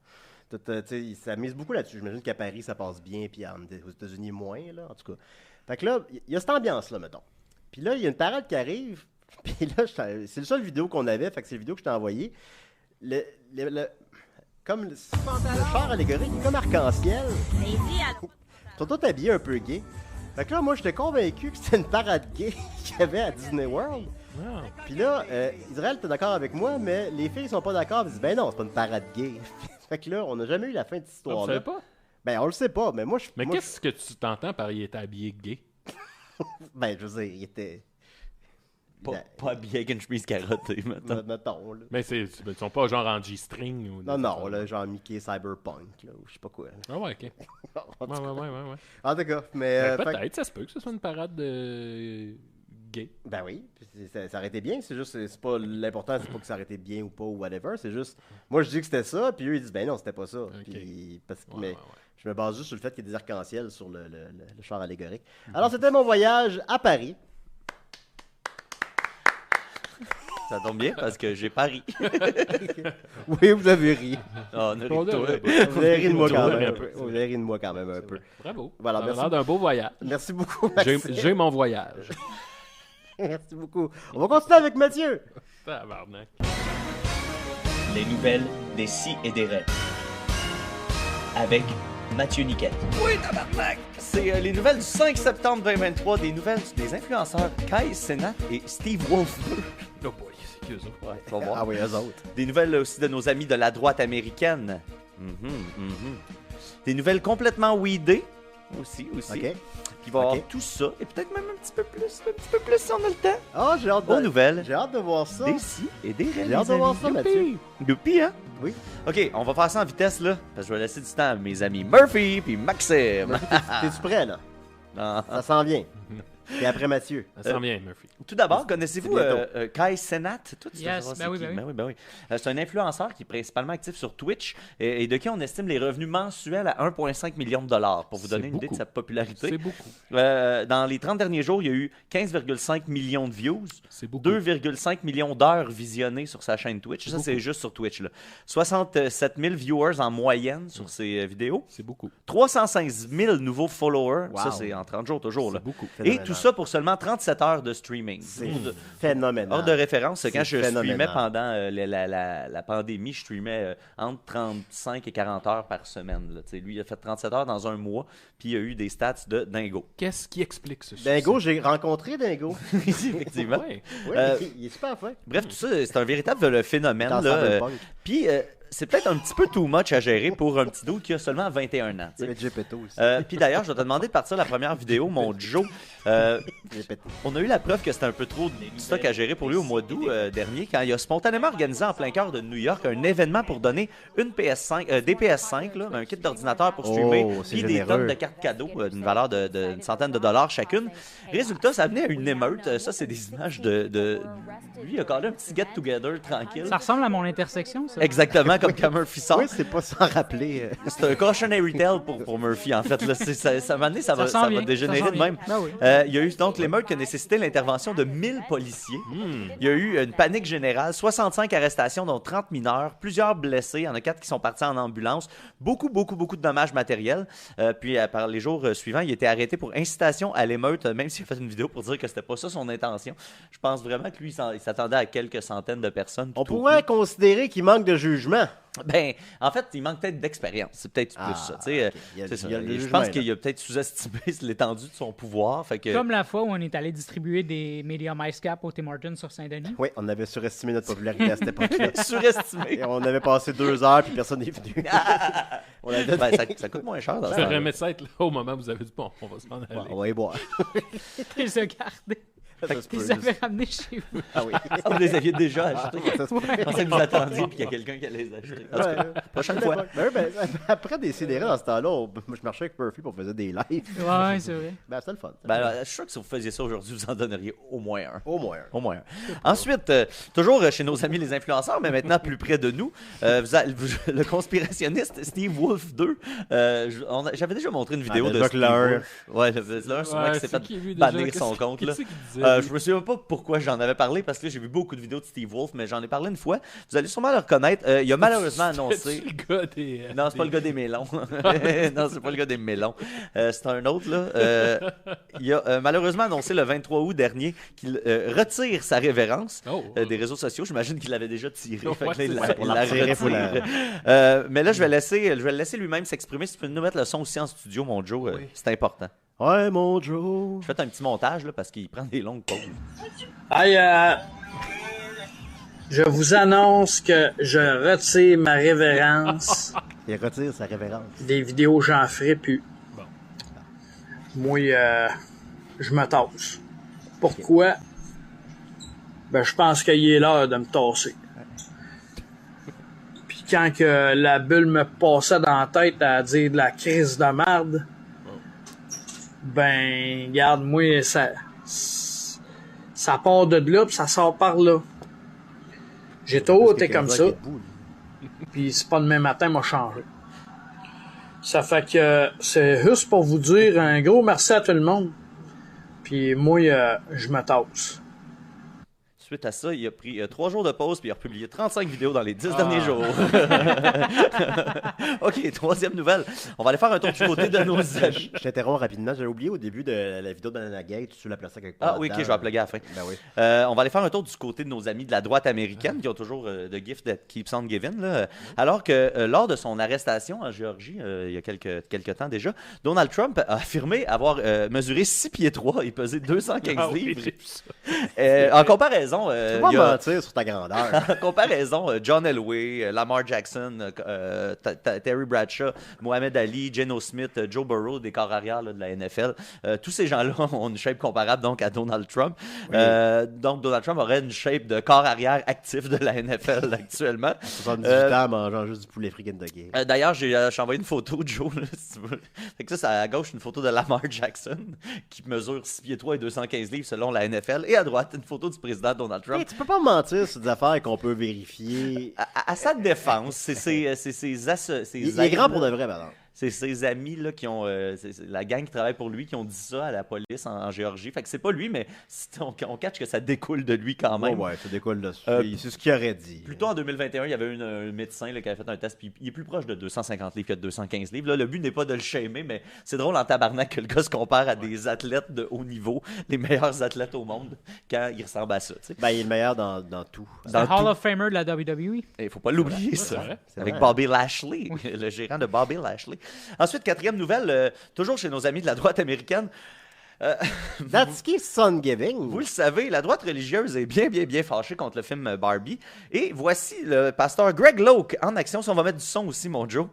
Tout, tu sais, ils s'amusent beaucoup là-dessus. J'imagine qu'à Paris, ça passe bien, puis aux États-Unis, moins, là, en tout cas. Fait que là, il y a cette ambiance-là, mettons. Puis là, il y a une parade qui arrive. Puis là, c'est le seul vidéo qu'on avait, fait que c'est la vidéo que je t'ai envoyée. Comme le char allégorique, il est comme arc-en-ciel. Ils sont tous habillés un peu gay. Fait que là, moi, j'étais convaincu que c'était une parade gay qu'il y avait à Disney World. Ah. Puis là, Israël était d'accord avec moi, mais les filles sont pas d'accord. Ils disent, ben non, c'est pas une parade gay. Fait que là, on n'a jamais eu la fin de cette Ah, vous histoire-là. savez pas? Ben, on le sait pas, mais moi, Mais moi, qu'est-ce que tu t'entends par il était habillé gay? Ben, je veux dire, il était... Pas habillé avec une chemise carottée, maintenant. Mettons, là. Mais ils sont pas genre en G-string ou... Non, là, genre Mickey Cyberpunk, là, ou je sais pas quoi. là. Ah ouais, ok. En tout cas. Ouais. En tout cas, mais... Ben, fait- peut-être, ça se peut que ce soit une parade de gay. Ben oui, puis ça aurait été bien, c'est juste, c'est pas l'important, c'est pas que ça aurait été bien ou pas ou whatever, c'est juste, moi je dis que c'était ça, puis eux ils disent ben non, c'était pas ça. Puis, parce que, mais je me base juste sur le fait qu'il y a des arcs-en-ciel sur le char allégorique. Alors c'était mon voyage à Paris. Ça tombe bien parce que j'ai pas ri. Oui, vous avez ri. Oh, on a ri de toi. Vous avez ri de moi quand On a ri même un un peu. Vous avez ri de moi quand même un peu. Bravo. Voilà, Ça a merci. l'air d'un beau voyage. Merci beaucoup, Maxime. J'ai mon voyage. Merci beaucoup. On va continuer avec Mathieu. Tabarnak. Les nouvelles des si et des rêves. Avec Mathieu Niquette. Oui, tabarnak! C'est les nouvelles du 5 septembre 2023, des nouvelles des influenceurs Kai Cenat et Steve Wolf 2. Oh boy, c'est qui eux autres? Ouais, tu vas voir. Ah oui, eux autres. Des nouvelles aussi de nos amis de la droite américaine. Des nouvelles complètement weedées. Aussi. OK. Puis il va y avoir Ok. tout ça, et peut-être même un petit peu plus si on a le temps. Ah, j'ai hâte Aux nouvelles, J'ai hâte de voir ça. des si et des raies. J'ai hâte de voir ça, Mathieu. Youpi, hein? Oui. OK, on va faire ça en vitesse, là, parce que je vais laisser du temps à mes amis Murphy puis Maxime. T'es-tu prêt, là? Ah. Ça s'en vient. Et après Mathieu. Ça sent bien, Murphy. Tout d'abord, connaissez-vous bientôt. Kai Cenat? Toi, tu Yes, sais ben oui, qui? ben oui. Ben oui. C'est un influenceur qui est principalement actif sur Twitch et de qui on estime les revenus mensuels à 1,5 million de dollars, pour vous C'est donner une idée de beaucoup. sa popularité. C'est beaucoup. Dans les 30 derniers jours, il y a eu 15,5 millions de views, C'est beaucoup. 2,5 millions d'heures visionnées sur sa chaîne Twitch. Ça, c'est juste sur Twitch. Là. 67 000 viewers en moyenne sur ses vidéos. C'est beaucoup. 316 000 nouveaux followers. Wow. Ça, c'est en 30 jours toujours. Là. C'est beaucoup. Et Phénoménal. tout ça pour seulement 37 heures de streaming. C'est phénoménal. Hors de référence, c'est quand je phénoménal. streamais pendant la pandémie, je streamais entre 35 et 40 heures par semaine. Là. Tu sais, lui, il a fait 37 heures dans un mois, puis il a eu des stats de dingo. Qu'est-ce qui explique ce Dingo, j'ai rencontré Dingo. Effectivement. Ouais. Oui, Euh, il est super fin. Bref, tout ça, c'est un véritable phénomène. Dans Là, Cyberpunk. Puis, c'est peut-être un petit peu too much à gérer pour un petit dude qui a seulement 21 ans. tu sais. Le Gepetto aussi. Puis d'ailleurs, je vais te demander de partir la première vidéo, mon Joe. Gepetto. On a eu la preuve que c'était un peu trop de stock à gérer pour lui au mois d'août dernier, quand il a spontanément organisé en plein cœur de New York un événement pour donner une PS5, des PS5, là, un kit d'ordinateur pour streamer, Oh, c'est puis des généreux. tonnes de cartes cadeaux d'une valeur d'une centaine de dollars chacune. Résultat, ça amenait à une émeute. Ça, c'est des images de... Lui, il a quand même un petit get-together tranquille. Ça ressemble à mon intersection, ça. Exactement comme quand Murphy sort. Oui, c'est pas sans rappeler. C'est un cautionary tale pour Murphy, en fait. Là, ça sent bien, va dégénérer ça sent de même. bien. Ben oui. Il y a eu donc l'émeute qui a nécessité l'intervention de 1000 policiers. Il y a eu une panique générale, 65 arrestations, dont 30 mineurs, plusieurs blessés. Il y en a 4 qui sont partis en ambulance. Beaucoup de dommages matériels. Puis, par les jours suivants, il a été arrêté pour incitation à l'émeute, même s'il a fait une vidéo pour dire que c'était pas ça son intention. Je pense vraiment que lui, il s'attendait à quelques centaines de personnes. On tout au pourrait plus. considérer qu'il manque de jugement. Ben, en fait, il manque peut-être d'expérience. C'est peut-être plus ça. Tu sais, ok. Il y a- c'est ça. il y a le Je jugement, pense là. qu'il a peut-être sous-estimé l'étendue de son pouvoir. Fait que... Comme la fois où on est allé distribuer des Medium Ice Cap au Tim Hortons sur Saint-Denis. Oui, on avait surestimé notre popularité à cette époque-là. surestimé. Et on avait passé 2 heures puis personne n'est venu. On avait Ben, ça coûte moins cher dans ce Ça temps-là. remet ça être là au moment où vous avez dit, bon, on va s'en aller. Bon, on va y boire. Tu les as gardés. Ça se Tu peut, les avais ramenés chez vous. Ah oui. Ah, vous les aviez déjà achetés. Ça se peut. Je pensais que vous attendiez et qu'il y a quelqu'un qui allait les acheter. En tout cas, Ouais. prochaine fois. Ben, après des CDR dans ce temps-là, moi, je marchais avec Murphy pour faire des lives. Ouais, c'est vrai. Ben, c'était le fun. Ben, alors, je suis sûr que si vous faisiez ça aujourd'hui, vous en donneriez au moins un. Au moins. Au moins un. Ensuite, toujours chez nos amis les influenceurs, mais maintenant plus près de nous, le conspirationniste Steve Wolf 2. J'avais déjà montré une vidéo Ah, de déjà Steve que l'un. Wolf. Ouais, l'un, souvent Ouais, qui s'est c'est fait qui, lui, déjà? bannir son Qu'est-ce- compte. Là. qu'est-ce qu'il disait, lui? Je me souviens pas pourquoi j'en avais parlé, parce que j'ai vu beaucoup de vidéos de Steve Wolf, mais j'en ai parlé une fois. Vous allez sûrement le reconnaître. Il a malheureusement annoncé... C'est le gars des... Non, c'est pas le gars des mélons. Non, c'est pas le gars des mélons. C'est un autre, là. Il a malheureusement annoncé le 23 août dernier qu'il retire sa révérence des réseaux sociaux. J'imagine qu'il l'avait déjà tiré. Ouais, Fait que là, il c'est la- ça, il pour la la retirer, faut retire. Mais là, je vais le laisser lui-même s'exprimer. Si tu peux nous mettre le son aussi en studio, mon Joe, c'est important. Ouais, mon Joe. Je fais un petit montage là, parce qu'il prend des longues pauses. Hey, je vous annonce que je retire ma révérence. Il retire sa révérence. Des vidéos, j'en ferai plus. Bon. Moi, je me tasse. Pourquoi? Ben, je pense qu'il est l'heure de me tasser. Puis quand que la bulle me passait dans la tête à dire de la crise de merde, ben, regarde, moi, ça part de là, puis ça sort par là. J'ai toujours été comme ça. Puis c'est pas demain matin, m'a changé. Ça fait que c'est juste pour vous dire un gros merci à tout le monde. Puis moi, je me tasse. suite à ça, il a pris 3 jours de pause puis il a republié 35 vidéos dans les 10 derniers jours. OK, troisième nouvelle. On va aller faire un tour du côté de nos amis. Je t'interromps rapidement. J'avais oublié au début de la vidéo de Banana Gate, tu la plaçais quelque part. Ah oui, OK, je vais la plugger à la fin. Ben oui. On va aller faire un tour du côté de nos amis de la droite américaine qui ont toujours the gift that keeps on giving. Là. Alors que lors de son arrestation en Géorgie, il y a quelques temps déjà, Donald Trump a affirmé avoir mesuré 6 pieds 3 et pesé 215 livres. En comparaison... tu peux pas mentir sur ta grandeur. En comparaison, John Elway, Lamar Jackson, Terry Bradshaw, Mohamed Ali, Geno Smith, Joe Burrow, des corps arrière là, de la NFL, tous ces gens-là ont une shape comparable donc à Donald Trump. Oui. Donc Donald Trump aurait une shape de corps arrière actif de la NFL actuellement. 78 ans en mangeant juste du poulet frit Kentucky. D'ailleurs, j'ai envoyé une photo de Joe, là, si tu veux. Fait que ça, c'est à gauche une photo de Lamar Jackson qui mesure 6 pieds 3 et 215 livres selon la NFL, et à droite une photo du président Donald Trump. Hey, tu peux pas mentir sur des affaires qu'on peut vérifier. À sa défense, c'est il est grand pour de vrai, maintenant. C'est ses amis là, qui ont. C'est la gang qui travaille pour lui qui ont dit ça à la police en Géorgie. Fait que c'est pas lui, mais on catch que ça découle de lui quand même. Oh ouais, ça découle de c'est ce qu'il aurait dit. Plus tôt en 2021, il y avait un médecin là, qui avait fait un test, puis il est plus proche de 250 livres que de 215 livres. Là, le but n'est pas de le shamer, mais c'est drôle en tabarnak que le gars se compare à des athlètes de haut niveau, les meilleurs athlètes au monde, quand il ressemble à ça. T'sais. Ben, il est le meilleur dans tout. C'est un Hall of Famer de la WWE. Il faut pas l'oublier, ça. C'est avec Bobby Lashley, le gérant de Bobby Lashley. Ensuite, quatrième nouvelle, toujours chez nos amis de la droite américaine. That's keeps on giving. Vous le savez, la droite religieuse est bien fâchée contre le film Barbie. Et voici le pasteur Greg Locke en action. Si on va mettre du son aussi, mon Joe,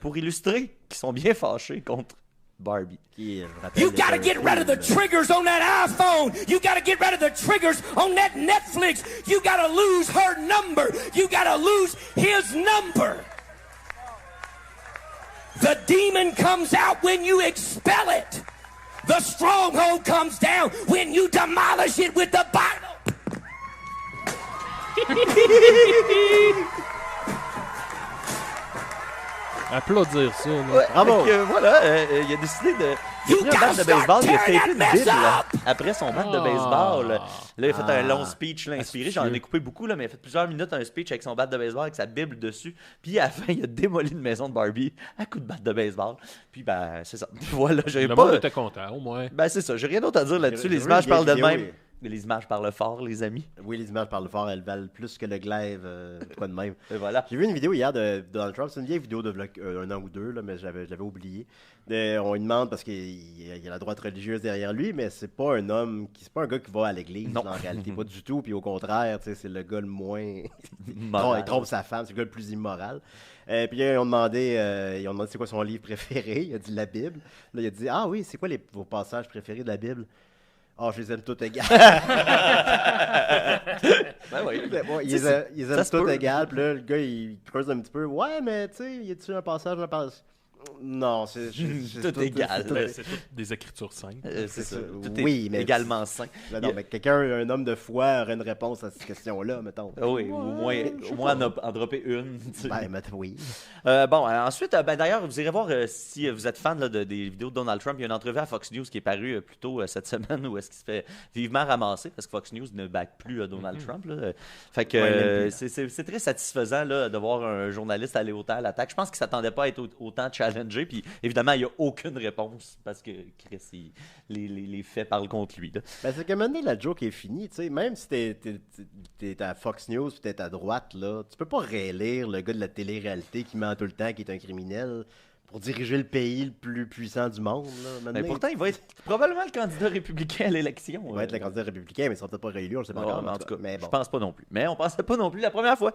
pour illustrer qu'ils sont bien fâchés contre Barbie. You gotta get rid of the triggers on that iPhone. You gotta get rid of the triggers on that Netflix. You gotta lose her number. You gotta lose his number. The demon comes out when you expel it. The stronghold comes down when you demolish it with the Bible. Applaudir ça. Là. Ouais, bravo. Voilà, il a décidé de... Il a pris un bat de baseball, il a tapé une Bible là, après son bat de baseball. Là, il a fait un long speech là, inspiré. J'en ai découpé beaucoup, là, mais il a fait plusieurs minutes un speech avec son bat de baseball, avec sa Bible dessus. Puis à la fin, il a démoli une maison de Barbie à coup de bat de baseball. Puis ben, c'est ça. Voilà, j'avais le pas... monde était content, au moins. Ben, c'est ça. J'ai rien d'autre à dire là-dessus. Les images parlent d'elles-mêmes. Les images parlent fort, les amis. Oui, les images parlent fort. Elles valent plus que le glaive, quoi de même. Et voilà. J'ai vu une vidéo hier de Donald Trump. C'est une vieille vidéo de un an ou deux, là, mais je l'avais oublié. On lui demande, parce qu'il y a la droite religieuse derrière lui, mais c'est pas un homme, c'est pas un gars qui va à l'église, en réalité. Pas du tout. Puis au contraire, c'est le gars le moins... il trompe sa femme, c'est le gars le plus immoral. Puis ils ont demandé c'est quoi son livre préféré. Il a dit la Bible. Là, il a dit, ah oui, c'est quoi vos passages préférés de la Bible? Ah, je les aime tous égales. Ben oui. Bon, ils aiment tous égales. Puis là, le gars, il creuse un petit peu. Ouais, mais tu sais, y a-tu un passage? Non, c'est tout égal. C'est toutes des écritures saintes. C'est ça. Tout oui, est mais également saint. Non, mais un homme de foi aurait une réponse à cette question-là, mettons. Oui, au moins en dropper une. Ben, oui. Ensuite, d'ailleurs, vous irez voir si vous êtes fan là, des vidéos de Donald Trump. Il y a une entrevue à Fox News qui est parue plus tôt cette semaine où est-ce qu'il se fait vivement ramasser parce que Fox News ne back plus Donald Trump. Là. Fait que c'est très satisfaisant là, de voir un journaliste aller autant à l'attaque. Je pense qu'il ne s'attendait pas à être autant challengé. Puis évidemment, il n'y a aucune réponse parce que Chris, les faits parlent contre lui. Là. Ben, c'est que maintenant, la joke est finie. T'sais. Même si t'es à Fox News et t'es à droite, là, tu peux pas réélire le gars de la télé-réalité qui ment tout le temps, qui est un criminel, pour diriger le pays le plus puissant du monde. Là, mais pourtant, il va être probablement le candidat républicain à l'élection. Il va être le candidat républicain, mais il ne sera peut-être pas réélu, on ne sait pas encore. En tout cas, mais bon. Je pense pas non plus. Mais on ne pensait pas non plus la première fois.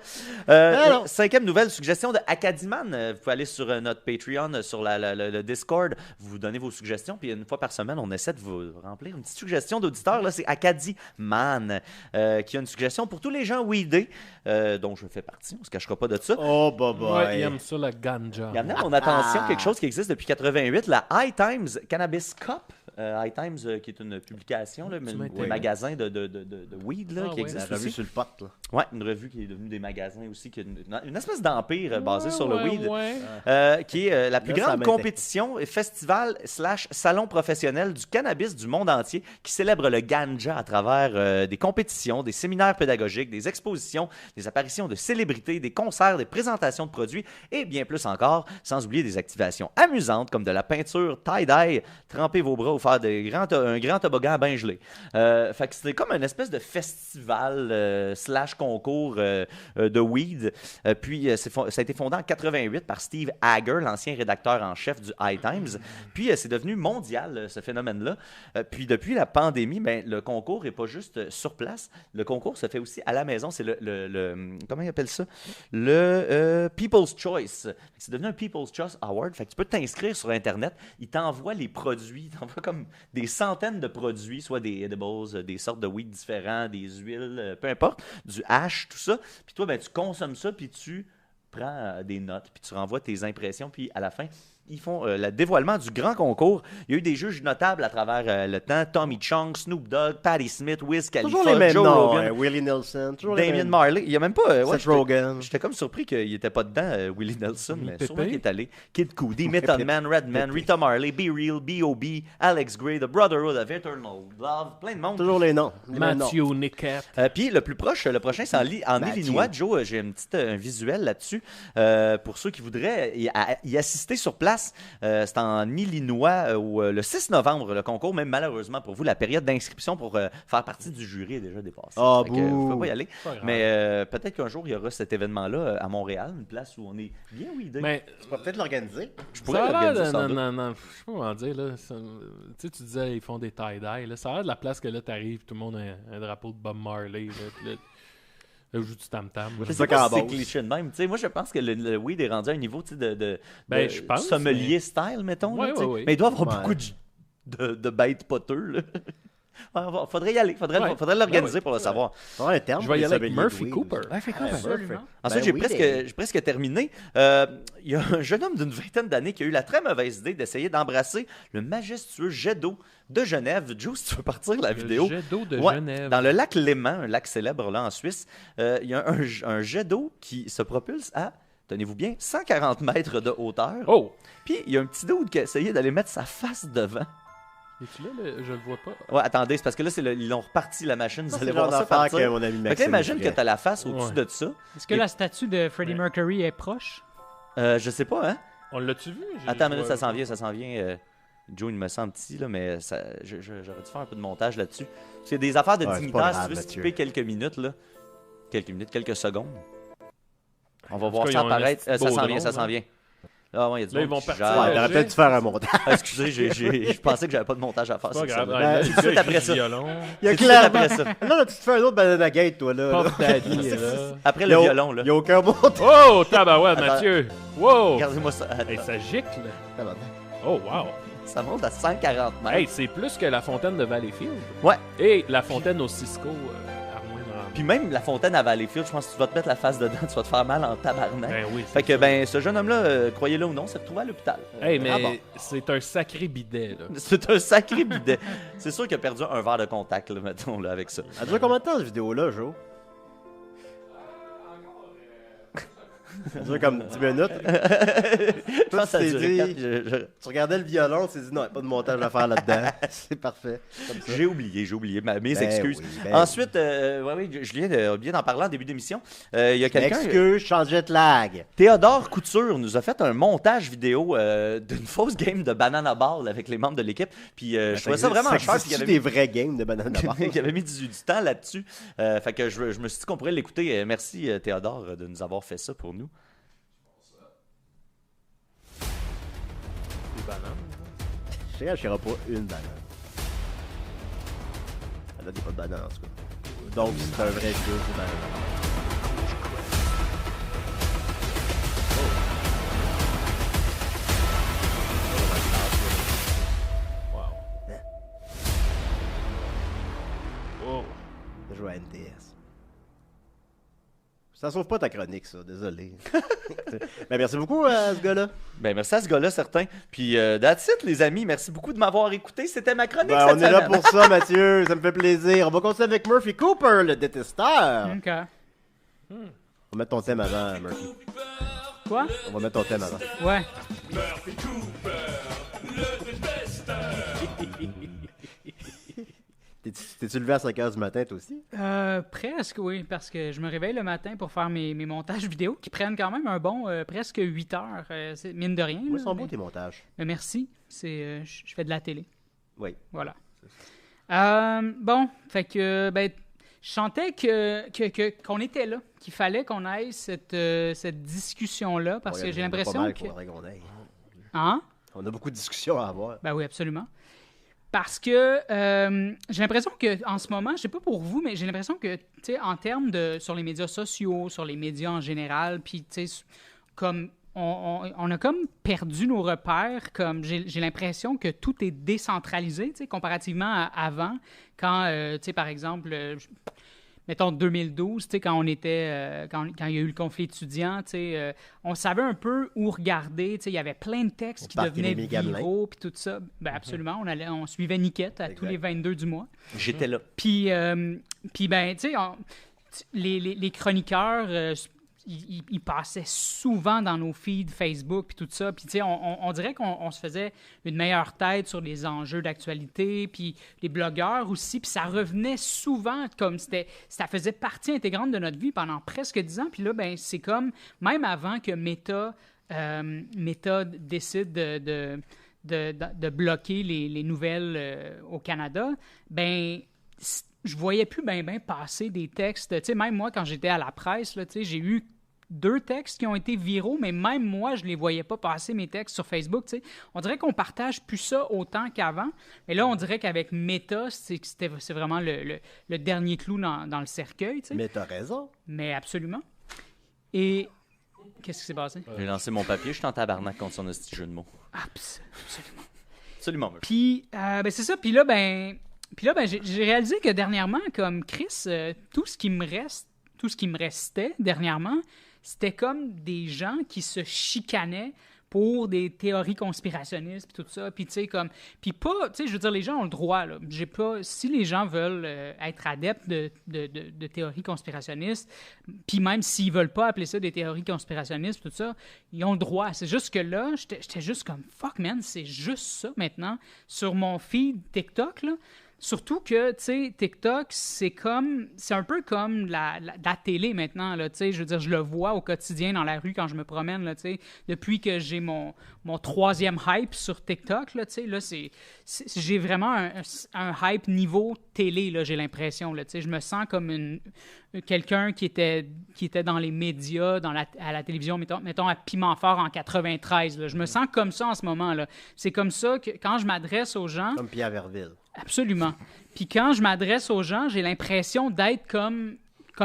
Cinquième nouvelle, suggestion de Acadiman. Vous pouvez aller sur notre Patreon, sur le Discord, vous donnez vos suggestions, puis une fois par semaine, on essaie de vous remplir une petite suggestion d'auditeur. Là, c'est Acadiman qui a une suggestion pour tous les gens weedés, dont je fais partie. On ne se cachera pas de ça. Oh, bye. Ouais, il aime ça, la ganja. Il y en a mon attention quelque chose qui existe depuis 88, la High Times Cannabis Cup. High Times, qui est une publication, là, un magasin de weed là, qui existe La revue aussi. sur le pot, là. Ouais, une revue qui est devenue des magasins aussi, qui est une espèce d'empire basé sur le weed, qui est la plus Là, ça grande m'intéresse. compétition et festival / salon professionnel du cannabis du monde entier, qui célèbre le ganja à travers des compétitions, des séminaires pédagogiques, des expositions, des apparitions de célébrités, des concerts, des présentations de produits et bien plus encore, sans oublier des activations amusantes comme de la peinture tie-dye, tremper vos bras ou faire un grand toboggan bien gelé. Fait que c'était comme une espèce de festival / concours de weed. Puis ça a été fondé en 88 par Steve Hager, l'ancien rédacteur en chef du High Times. Puis c'est devenu mondial, ce phénomène-là. Puis depuis la pandémie, le concours n'est pas juste sur place. Le concours se fait aussi à la maison. C'est le comment ils appellent ça? Le People's Choice. C'est devenu un People's Choice Award. Fait que tu peux t'inscrire sur Internet. Ils t'envoient les produits. Ils t'envoient comme des centaines de produits, soit des edibles, des sortes de weed différents, des huiles, peu importe, du hash, tout ça. Puis toi, tu consommes ça, puis tu prends des notes, puis tu renvoies tes impressions, puis à la fin, ils font le dévoilement du grand concours. Il y a eu des juges notables à travers le temps. Tommy Chong, Snoop Dogg, Patti Smith, Wiz Khalifa, Toujours les mêmes Joe noms, Rogan, Willie Nelson, toujours les Damian mêmes. Marley. Il n'y a même pas... Seth Rogen. J'étais comme surpris qu'il n'était pas dedans, Willie Nelson, mais Pépé. sûrement qu'il est allé. Kid Cudi, Method Man, Redman, Rita Marley, Be Real, B.O.B., Alex Gray, The Brotherhood of Eternal Love, plein de monde. Toujours les noms. Les mêmes noms. Matthew Nickett. Puis le plus proche, le prochain, c'est en Matthew. Illinois. Joe, j'ai un visuel là-dessus. Pour ceux qui voudraient y assister sur place, c'est en Illinois le 6 novembre, le concours. Même malheureusement pour vous, la période d'inscription pour faire partie du jury est déjà dépassée. Ah, Fait que, vous bouh. pouvez pas y aller. Pas grave. Mais peut-être qu'un jour, il y aura cet événement-là à Montréal, une place où on est bien weedé. Mais Tu pourrais peut-être l'organiser. je pourrais ça a l'air l'organiser sans doute. non, je sais pas comment dire, là. Tu disais, ils font des tie-dye, là. Ça a l'air de la place que là, t'arrives, tout le monde a un drapeau de Bob Marley, là. Puis là, là, joue du tam-tam. Je C'est sais ça pas qu'en si c'est bosse. cliché de même. Tu sais, moi, je pense que le weed est rendu à un niveau Ben, de je pense, sommelier style, mettons. Ouais, là, tu sais. ouais, ouais. Mais il doit y avoir Ouais. beaucoup de bêtes poteux. Là. Faudrait y aller. Faudrait l'organiser pour le savoir. Ça un terme Je vais y pour aller les avec sommeliers Murphy de weed Cooper. aussi. Absolument. Ensuite, Ben oui, j'ai presque terminé. Il y a un jeune homme d'une vingtaine d'années qui a eu la très mauvaise idée d'essayer d'embrasser le majestueux jet d'eau de Genève. Joe, si tu veux partir la vidéo. Le jet d'eau de Ouais, Genève. dans le lac Léman, un lac célèbre là en Suisse, il y a un jet d'eau qui se propulse à, tenez-vous bien, 140 mètres de hauteur. Oh! Puis il y a un petit dude qui a essayé d'aller mettre sa face devant. Es-tu là? Je le vois pas. Ouais, attendez, c'est parce que là, ils l'ont reparti la machine. Vous Ça, allez c'est le genre voir ça d'affaire partir. que mon ami Fait que là, Maxime imagine que ferait. tu as la face au-dessus Ouais. de ça. Est-ce que la statue de Freddie Mercury est proche? Je sais pas, hein? On l'a-tu vu? Attends une minute, ça s'en vient. Joe, il me semble petit, là, mais j'aurais dû faire un peu de montage là-dessus. Parce qu'il y a des affaires de Ouais, c'est dignitaires, pas si grave, tu veux Mathieu. skipper quelques minutes, là. Quelques secondes. On va En tout voir cas, ça ils ont un apparaître. esti Ça beau s'en vient, drone, ça s'en hein. vient. Ah ouais, il y a du Là, monde ils vont qui partir. gère. Ouais, t'aurais peut-être dû faire un montage. Excusez, je pensais que j'avais pas de montage à faire. C'est pas sur grave. ça. Ouais, C'est le tout de suite gars, après il joue ça. du violon. Il y a C'est tout de suite clairement. après ça. Là, tu te fais un autre Banana Gate, toi, là. Puff Daddy est là. Après Il y le a- violon, là. Il n'y a aucun montage. Oh, tabarouette, Attends. Mathieu. Wow! Regardez-moi ça. Hey, ça gicle. Tabarnak. Oh, wow. Ça monte à 140 mètres. Hey, c'est plus que la fontaine de Valleyfield. Ouais. Et la fontaine au Cisco, Armoine-Rambouillet. Puis même la fontaine à Valleyfield, je pense que tu vas te mettre la face dedans, tu vas te faire mal en tabarnak. Ben oui. Fait que, ben, ce jeune homme-là, croyez-le ou non, s'est retrouvé à l'hôpital. Hey, mais Ah bon. c'est un sacré bidet, là. C'est un sacré bidet. C'est sûr qu'il a perdu un verre de contact, là, mettons, là, avec ça. Elle dure combien de temps, cette vidéo-là, Joe? Ça dure comme 10 minutes. Je pense que ça a t'es duré dit- quatre- Tu regardais le violon, tu t'es dit non, pas de montage à faire là-dedans. C'est parfait. Comme ça. J'ai oublié mes Ben excuses. oui, ben Ensuite, Julien vient d'en parler en début d'émission. Il y a quelqu'un, Excuse, je change de lag. Théodore Couture, nous a fait un montage vidéo d'une fausse game de Banana Ball avec les membres de l'équipe. Puis je trouvais ça vraiment cher. Puis il y avait des vrais games de Banana Ball. il avait mis du temps là-dessus. Fait que je me suis dit qu'on pourrait l'écouter. Merci Théodore de nous avoir fait ça pour nous. Des bananes. Je sais, je serai pas une banane. Elle a des pas de banane en tout cas. Donc c'est un vrai jeu de banane. Wow. Je joue à NTS. Ça sauve pas ta chronique, ça. Désolé. Ben, merci beaucoup à ce gars-là. Ben, merci à ce gars-là, certain. Puis, that's it, les amis. Merci beaucoup de m'avoir écouté. C'était ma chronique Ben, cette on est là semaine. pour ça, Mathieu. Ça me fait plaisir. On va continuer avec Murphy Cooper, le détesteur. OK. On va mettre ton thème avant, Murphy. Quoi? On va mettre ton thème avant. Ouais. T'es-tu levé à 5 h du matin, toi aussi? Presque, oui, parce que je me réveille le matin pour faire mes montages vidéo qui prennent quand même un bon presque 8 heures, mine de rien. Moi, ils là, sont beaux, mais- tes montages. mais merci, je fais de la télé. Oui. Voilà. Bon, fait que, ben, je sentais qu'on était là, qu'il fallait qu'on aille cette discussion-là, parce que j'ai l'impression que... qu'on aille. Hein? On a beaucoup de discussions à avoir. Ben oui, absolument. Parce que j'ai l'impression qu'en ce moment, je sais pas pour vous, mais j'ai l'impression que, tu sais, en termes de... sur les médias sociaux, sur les médias en général, puis, tu sais, comme... On a comme perdu nos repères, comme j'ai l'impression que tout est décentralisé, tu sais, comparativement à avant, quand, tu sais, par exemple, mettons 2012, tu sais, quand on était, quand il y a eu le conflit étudiant, tu sais, on savait un peu où regarder, tu sais, il y avait plein de textes qui devenaient viraux, puis tout ça. Ben absolument, on suivait Niquette à tous les 22 du mois. J'étais là. Puis ben, tu sais, les chroniqueurs... ils passaient souvent dans nos feeds Facebook puis tout ça. Puis, tu sais, on dirait qu'on se faisait une meilleure tête sur les enjeux d'actualité, puis les blogueurs aussi. Puis ça revenait souvent comme ça faisait partie intégrante de notre vie pendant presque 10 ans. Puis là, ben c'est comme, même avant que Meta décide de bloquer les nouvelles au Canada, ben je voyais plus ben passer des textes. Tu sais, même moi, quand j'étais à la presse, là, tu sais, j'ai eu 2 textes qui ont été viraux, mais même moi, je les voyais pas passer, mes textes sur Facebook. Tu sais. On dirait qu'on partage plus ça autant qu'avant. Mais là, on dirait qu'avec Meta, c'est vraiment le dernier clou dans le cercueil. Tu sais. Mais t'as raison. Mais absolument. Et qu'est-ce qui s'est passé? J'ai lancé mon papier, je suis en tabarnak contre son petit jeu de mots. Absolument. Absolument. Puis, ben c'est ça. Puis là, ben j'ai réalisé que dernièrement, comme Chris, tout ce qui me restait dernièrement, c'était comme des gens qui se chicanaient pour des théories conspirationnistes puis tout ça, puis tu sais comme pas, tu sais, je veux dire, les gens ont le droit là. J'ai pas, si les gens veulent être adeptes de théories conspirationnistes, puis même s'ils veulent pas appeler ça des théories conspirationnistes tout ça, ils ont le droit. C'est juste que là, j'étais juste comme fuck man, c'est juste ça maintenant sur mon feed TikTok là. Surtout que, tu sais, TikTok, c'est un peu comme la télé maintenant, là, tu sais, je veux dire, je le vois au quotidien dans la rue quand je me promène, là, tu sais, depuis que j'ai mon 3e hype sur TikTok, là, tu sais, là, j'ai vraiment un hype niveau télé, là, j'ai l'impression, là, tu sais, je me sens comme quelqu'un qui était dans les médias, à la télévision, mettons à Piment Fort en 93, là, je me sens comme ça en ce moment, là, c'est comme ça que quand je m'adresse aux gens... Comme Pierre Verville. Absolument. Puis quand je m'adresse aux gens, j'ai l'impression d'être comme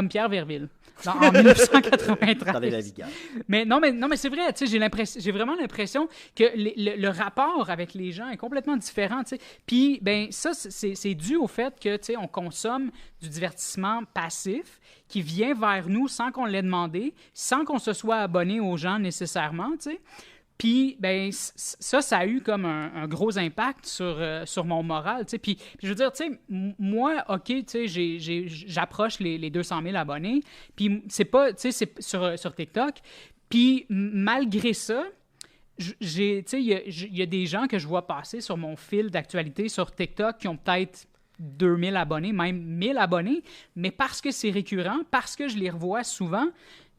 Pierre Verville en 1993. Dans les navigables. Mais c'est vrai, tu sais, j'ai vraiment l'impression que le rapport avec les gens est complètement différent, tu sais. Puis ben ça c'est dû au fait que, tu sais, on consomme du divertissement passif qui vient vers nous sans qu'on l'ait demandé, sans qu'on se soit abonné aux gens nécessairement, tu sais. Puis, ben, ça a eu comme un gros impact sur mon moral, tu sais. Puis, je veux dire, tu sais, moi, OK, tu sais, j'approche les 200 000 abonnés, puis c'est pas, tu sais, c'est sur TikTok. Puis, malgré ça, tu sais, il y a des gens que je vois passer sur mon fil d'actualité sur TikTok qui ont peut-être 2000 abonnés, même 1000 abonnés, mais parce que c'est récurrent, parce que je les revois souvent,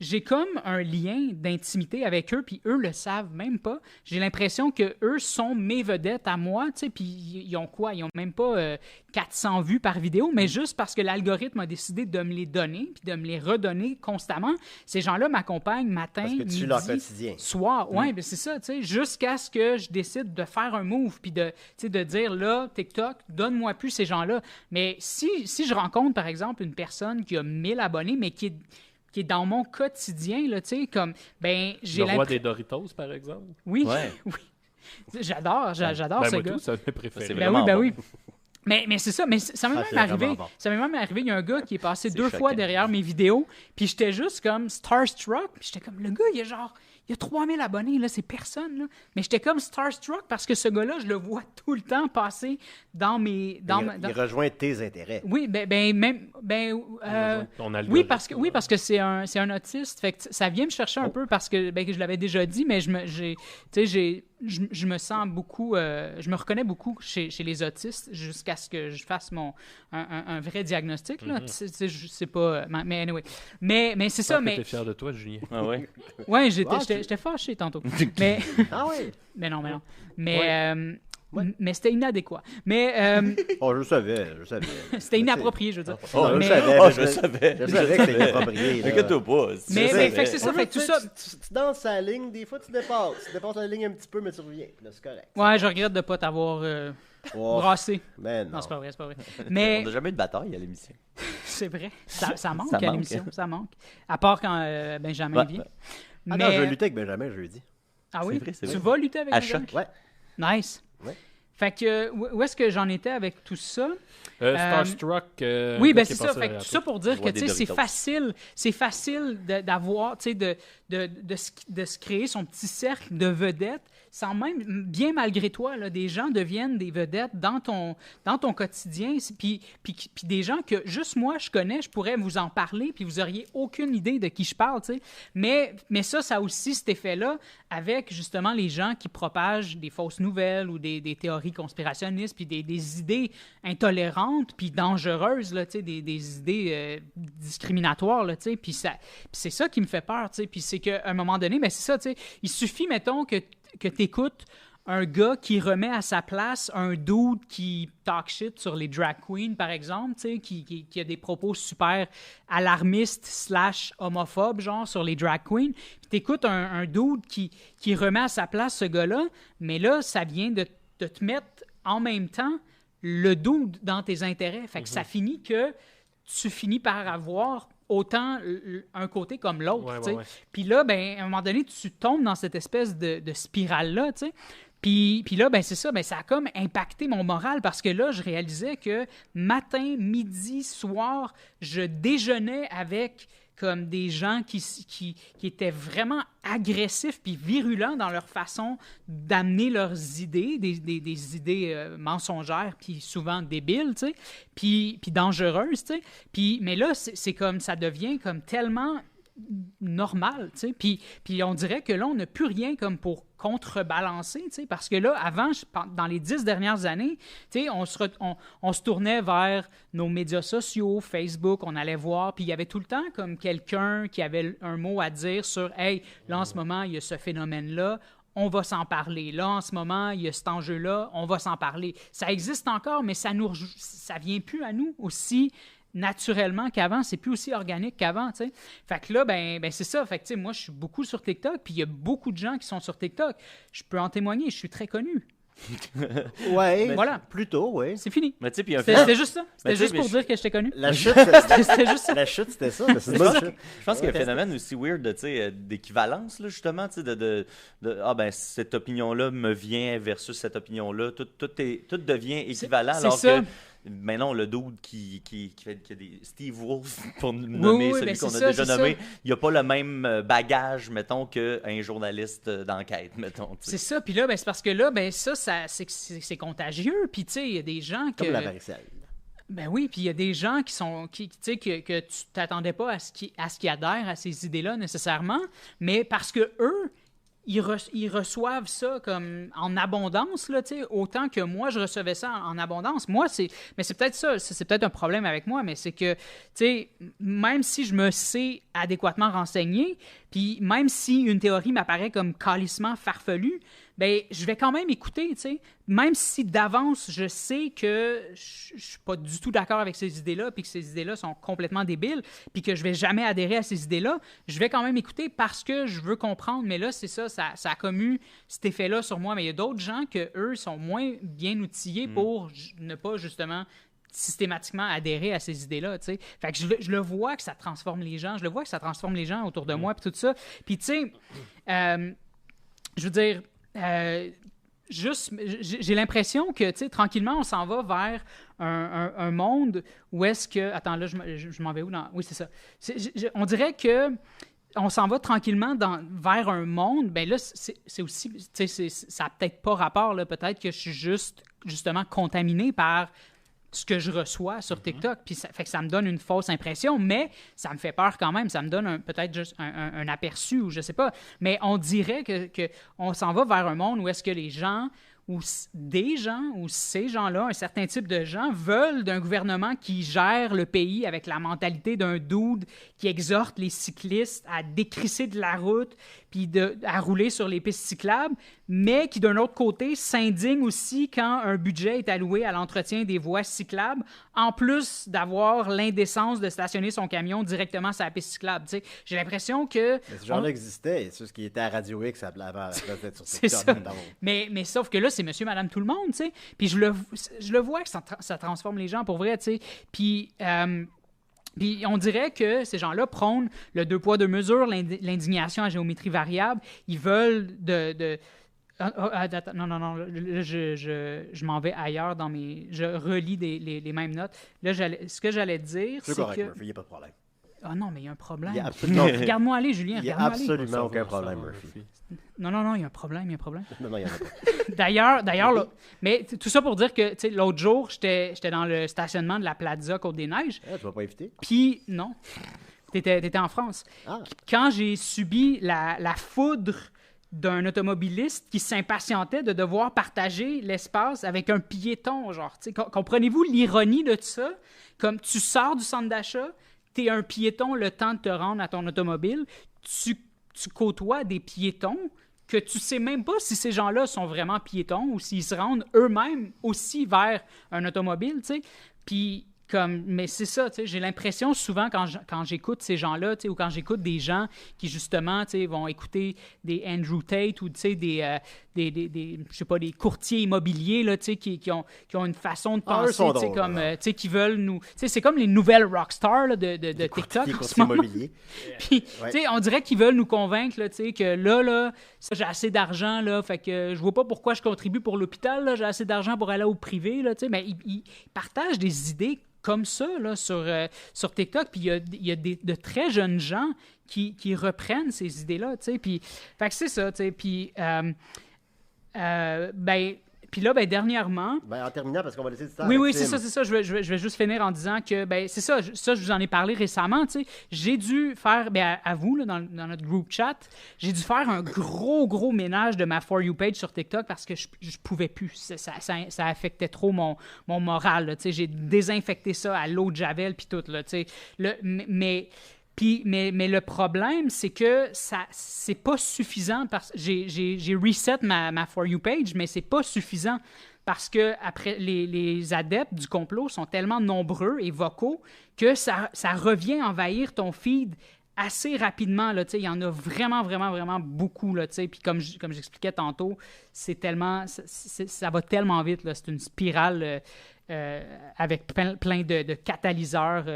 j'ai comme un lien d'intimité avec eux, puis eux le savent même pas. J'ai l'impression que eux sont mes vedettes à moi, tu sais, puis ils ont quoi? Ils ont même pas 400 vues par vidéo, mais juste parce que l'algorithme a décidé de me les donner, puis de me les redonner constamment. Ces gens-là m'accompagnent matin, parce que tu midi, leur quotidien. soir. Ouais, ben c'est ça, tu sais, jusqu'à ce que je décide de faire un move, puis de dire, là, TikTok, donne-moi plus ces gens-là. Mais si je rencontre, par exemple, une personne qui a 1000 abonnés, mais qui est dans mon quotidien, là, tu sais, comme, ben, j'ai Le roi des Doritos, par exemple. Oui, Ouais. oui. J'adore Ben, ce moi gars. tout, c'est un de mes préférés. C'est Ben vraiment oui, ben bon. oui. Mais c'est ça, mais ça m'est c'est même arrivé. vraiment bon. Ça m'est même arrivé, il y a un gars qui est passé C'est 2 fois choquant. derrière mes vidéos, puis j'étais juste comme starstruck, puis j'étais comme, le gars, il y a 3000 abonnés, là, c'est personne, là. Mais j'étais comme starstruck parce que ce gars-là, je le vois tout le temps passer dans mes... Il rejoint tes intérêts. Oui, Ton oui, algorithme. parce que c'est un autiste. Fait que ça vient me chercher un peu parce que je l'avais déjà dit, mais je me sens beaucoup, je me reconnais beaucoup chez les autistes jusqu'à ce que je fasse un vrai diagnostic là. C'est pas, mais anyway, mais c'est ça, mais T'es fier de toi, Julien. Ah ouais. ouais, j'étais fâché tantôt, mais Ah oui? mais non, mais c'était inadéquat, mais Oh, je savais. c'était inapproprié, je veux dire. Oh, Mais- je savais. Je savais que c'était inapproprié. là. Inquiète-toi pas. Mais je fait savais. que c'est ça, fait que tout ça. Tu danses sa ligne, des fois tu dépasses. Tu dépasses la ligne un petit peu, mais tu reviens. Là, c'est correct. Ouais, je regrette de pas t'avoir Oh, brassé. mais non. Non, c'est pas vrai, c'est pas vrai. On Mais n'a jamais eu de bataille à l'émission. c'est vrai, ça manque Ça à manque. l'émission, ça manque. À part quand Benjamin Ouais. vient. Ah non, je vais lutter avec Benjamin jeudi. Ah oui, C'est vrai, tu c'est vas lutter avec À Benjamin? choc. Ouais. Nice. Ouais. Fait que, où est-ce que j'en étais avec tout ça? Starstruck. Oui, ben qui c'est est ça. passé Fait que derrière tout ça pour dire Je que vois tu sais, des Doritos. c'est facile d'avoir, tu sais, de se créer son petit cercle de vedettes, sans même, bien malgré toi, là, des gens deviennent des vedettes dans ton quotidien, puis des gens que juste moi je connais, je pourrais vous en parler, puis vous auriez aucune idée de qui je parle, tu sais. Mais ça a aussi cet effet-là avec justement les gens qui propagent des fausses nouvelles ou des théories conspirationnistes, puis des idées intolérantes, puis dangereuses, là, tu sais, des idées discriminatoires, là, tu sais. Puis c'est ça qui me fait peur, tu sais. Puis c'est qu'à un moment donné, ben c'est ça, tu sais. Il suffit, mettons, que tu écoutes un gars qui remet à sa place un dude qui talk shit sur les drag queens, par exemple, tu sais, qui a des propos super alarmistes / homophobes, genre, sur les drag queens. Puis t'écoutes un dude qui remet à sa place ce gars-là, mais là, ça vient de te mettre en même temps le dude dans tes intérêts. Fait que ça finit que tu finis par avoir autant un côté comme l'autre, Ouais, tu sais. ouais. Puis là, ben, à un moment donné, tu tombes dans cette espèce de spirale-là, tu sais. Puis là, ben, c'est ça, ben, ça a comme impacté mon moral parce que là, je réalisais que matin, midi, soir, je déjeunais avec comme des gens qui étaient vraiment agressifs puis virulents dans leur façon d'amener leurs idées, des idées mensongères puis souvent débiles, tu sais, puis dangereuses, tu sais. Mais là, c'est comme, ça devient comme tellement normal, tu sais. Puis on dirait que là, on n'a plus rien comme pour contrebalancer, tu sais, parce que là, avant, dans les 10 dernières années, tu sais, on se tournait vers nos médias sociaux, Facebook, on allait voir, puis il y avait tout le temps comme quelqu'un qui avait un mot à dire sur « Hey, là, en ce moment, il y a ce phénomène-là, on va s'en parler. Là, en ce moment, il y a cet enjeu-là, on va s'en parler. » Ça existe encore, mais ça vient plus à nous aussi naturellement qu'avant, c'est plus aussi organique qu'avant, tu sais. Fait que là, ben c'est ça. Fait que, tu sais, moi, je suis beaucoup sur TikTok, puis il y a beaucoup de gens qui sont sur TikTok. Je peux en témoigner, je suis très connu. Ouais, Voilà. plutôt, oui. C'est fini. Mais tu sais, puis un C'était juste ça. C'était Mais tu sais, juste pour mais dire que j'étais connu. La chute, C'était juste ça. la chute, c'était ça. Mais c'est une bonne chute. Je pense qu'il y a un phénomène aussi weird de, tu sais, d'équivalence, là, justement, tu sais, de ah ben cette opinion-là me vient versus cette opinion-là. Tout devient équivalent, c'est alors ça. que maintenant, le dude qui a des Steve Wolf, pour nommer oui, celui ben qu'on c'est a ça, déjà c'est nommé, ça. il n'y a pas le même bagage, mettons, qu'un journaliste d'enquête, mettons. Tu sais. C'est ça. Puis là, ben, c'est parce que là, ben ça c'est contagieux. Puis, tu sais, il y a des gens que... Comme la varicelle. Ben oui, puis il y a des gens qui sont, tu sais, que tu t'attendais pas à ce qu'ils adhèrent à ces idées-là nécessairement, mais parce que eux, ils reçoivent ça comme en abondance, là, tu sais, autant que moi, je recevais ça en abondance. Moi, mais c'est peut-être ça, c'est peut-être un problème avec moi, mais c'est que, tu sais, même si je me sais adéquatement renseigné, puis même si une théorie m'apparaît comme calissement farfelue, ben je vais quand même écouter, tu sais. Même si d'avance, je sais que je suis pas du tout d'accord avec ces idées-là, puis que ces idées-là sont complètement débiles, puis que je vais jamais adhérer à ces idées-là, je vais quand même écouter parce que je veux comprendre. Mais là, c'est ça a comme eu cet effet-là sur moi. Mais il y a d'autres gens que eux sont moins bien outillés pour ne pas, justement, systématiquement adhérer à ces idées-là, tu sais. Fait que je le vois que ça transforme les gens. Je le vois que ça transforme les gens autour de moi, puis tout ça. Puis, tu sais, je veux dire... j'ai l'impression que, tu sais, tranquillement, on s'en va vers un monde où est-ce que... Attends, là, je m'en vais où? Oui, c'est ça. On dirait que on s'en va tranquillement vers un monde. Ben là, c'est aussi... Tu sais, ça n'a peut-être pas rapport, là. Peut-être que je suis justement contaminé par ce que je reçois sur TikTok. Puis ça fait que ça me donne une fausse impression, mais ça me fait peur quand même. Ça me donne peut-être juste un aperçu, ou je sais pas. Mais on dirait que on s'en va vers un monde où est-ce que les gens, ou des gens, ou ces gens-là, un certain type de gens, veulent d'un gouvernement qui gère le pays avec la mentalité d'un dude qui exhorte les cyclistes à décrisser de la route puis à rouler sur les pistes cyclables, mais qui, d'un autre côté, s'indigne aussi quand un budget est alloué à l'entretien des voies cyclables, en plus d'avoir l'indécence de stationner son camion directement sur la piste cyclable. T'sais, j'ai l'impression que... Mais ce genre-là existait. C'est ce qui était à Radio X avant la place sur c'est TikTok. ça. Mais sauf que là, c'est monsieur, madame, tout le monde, tu sais. Puis je le vois que ça transforme les gens pour vrai, tu sais. Puis on dirait que ces gens-là prônent le 2 poids 2 mesures, l'indignation à géométrie variable. Ils veulent non, je m'en vais ailleurs dans mes... Je relis les mêmes notes. Là, ce que j'allais dire, c'est correct, que... Murphy, il n'y a pas de problème. Ah non, mais il y a un problème. Absolument... Regarde-moi aller, Julien. Il n'y a absolument aucun problème, Murphy. Non, il y a un problème. Non, il n'y en a pas. D'ailleurs, là, mais tout ça pour dire que, tu sais, l'autre jour, j'étais dans le stationnement de la Plaza Côte-des-Neiges. Tu vas pas éviter? Puis, non, t'étais en France. Ah. Quand j'ai subi la foudre d'un automobiliste qui s'impatientait de devoir partager l'espace avec un piéton, genre, tu sais, comprenez-vous l'ironie de tout ça? Comme tu sors du centre d'achat, t'es un piéton le temps de te rendre à ton automobile, tu côtoies des piétons que tu sais même pas si ces gens-là sont vraiment piétons ou s'ils se rendent eux-mêmes aussi vers un automobile, tu sais. Puis, mais c'est ça, tu sais, j'ai l'impression souvent quand j'écoute ces gens-là, tu sais, ou quand j'écoute des gens qui, justement, tu sais, vont écouter des Andrew Tate ou, tu sais, des je sais pas, des courtiers immobiliers, là, tu sais, qui ont une façon de penser, tu sais, comme, tu sais, qui veulent nous... Tu sais, c'est comme les nouvelles rockstars, là, de TikTok en ce moment. Puis, tu sais, on dirait qu'ils veulent nous convaincre, là, tu sais, que là, ça, j'ai assez d'argent, là, fait que je vois pas pourquoi je contribue pour l'hôpital, là, j'ai assez d'argent pour aller au privé, là, tu sais, mais ils partagent des idées comme ça, là, sur TikTok. Puis il y a de très jeunes gens qui reprennent ces idées-là, tu sais. Puis, fait que c'est ça, tu sais. Puis, puis là, dernièrement... en terminant, parce qu'on va laisser du temps. Oui, c'est ça. Je vais juste finir en disant que, c'est ça, je vous en ai parlé récemment, tu sais. J'ai dû faire, à vous, là, dans notre group chat, j'ai dû faire un gros ménage de ma For You page sur TikTok parce que je pouvais plus. Ça affectait trop mon moral, là, tu sais. J'ai désinfecté ça à l'eau de Javel puis tout, là, tu sais. Mais le problème, c'est que c'est pas suffisant. J'ai reset ma For You page, mais c'est pas suffisant parce que après les adeptes du complot sont tellement nombreux et vocaux que ça revient envahir ton feed assez rapidement. Là, il y en a vraiment beaucoup. Là, puis comme j'expliquais tantôt, ça va tellement vite. Là, c'est une spirale avec plein de catalyseurs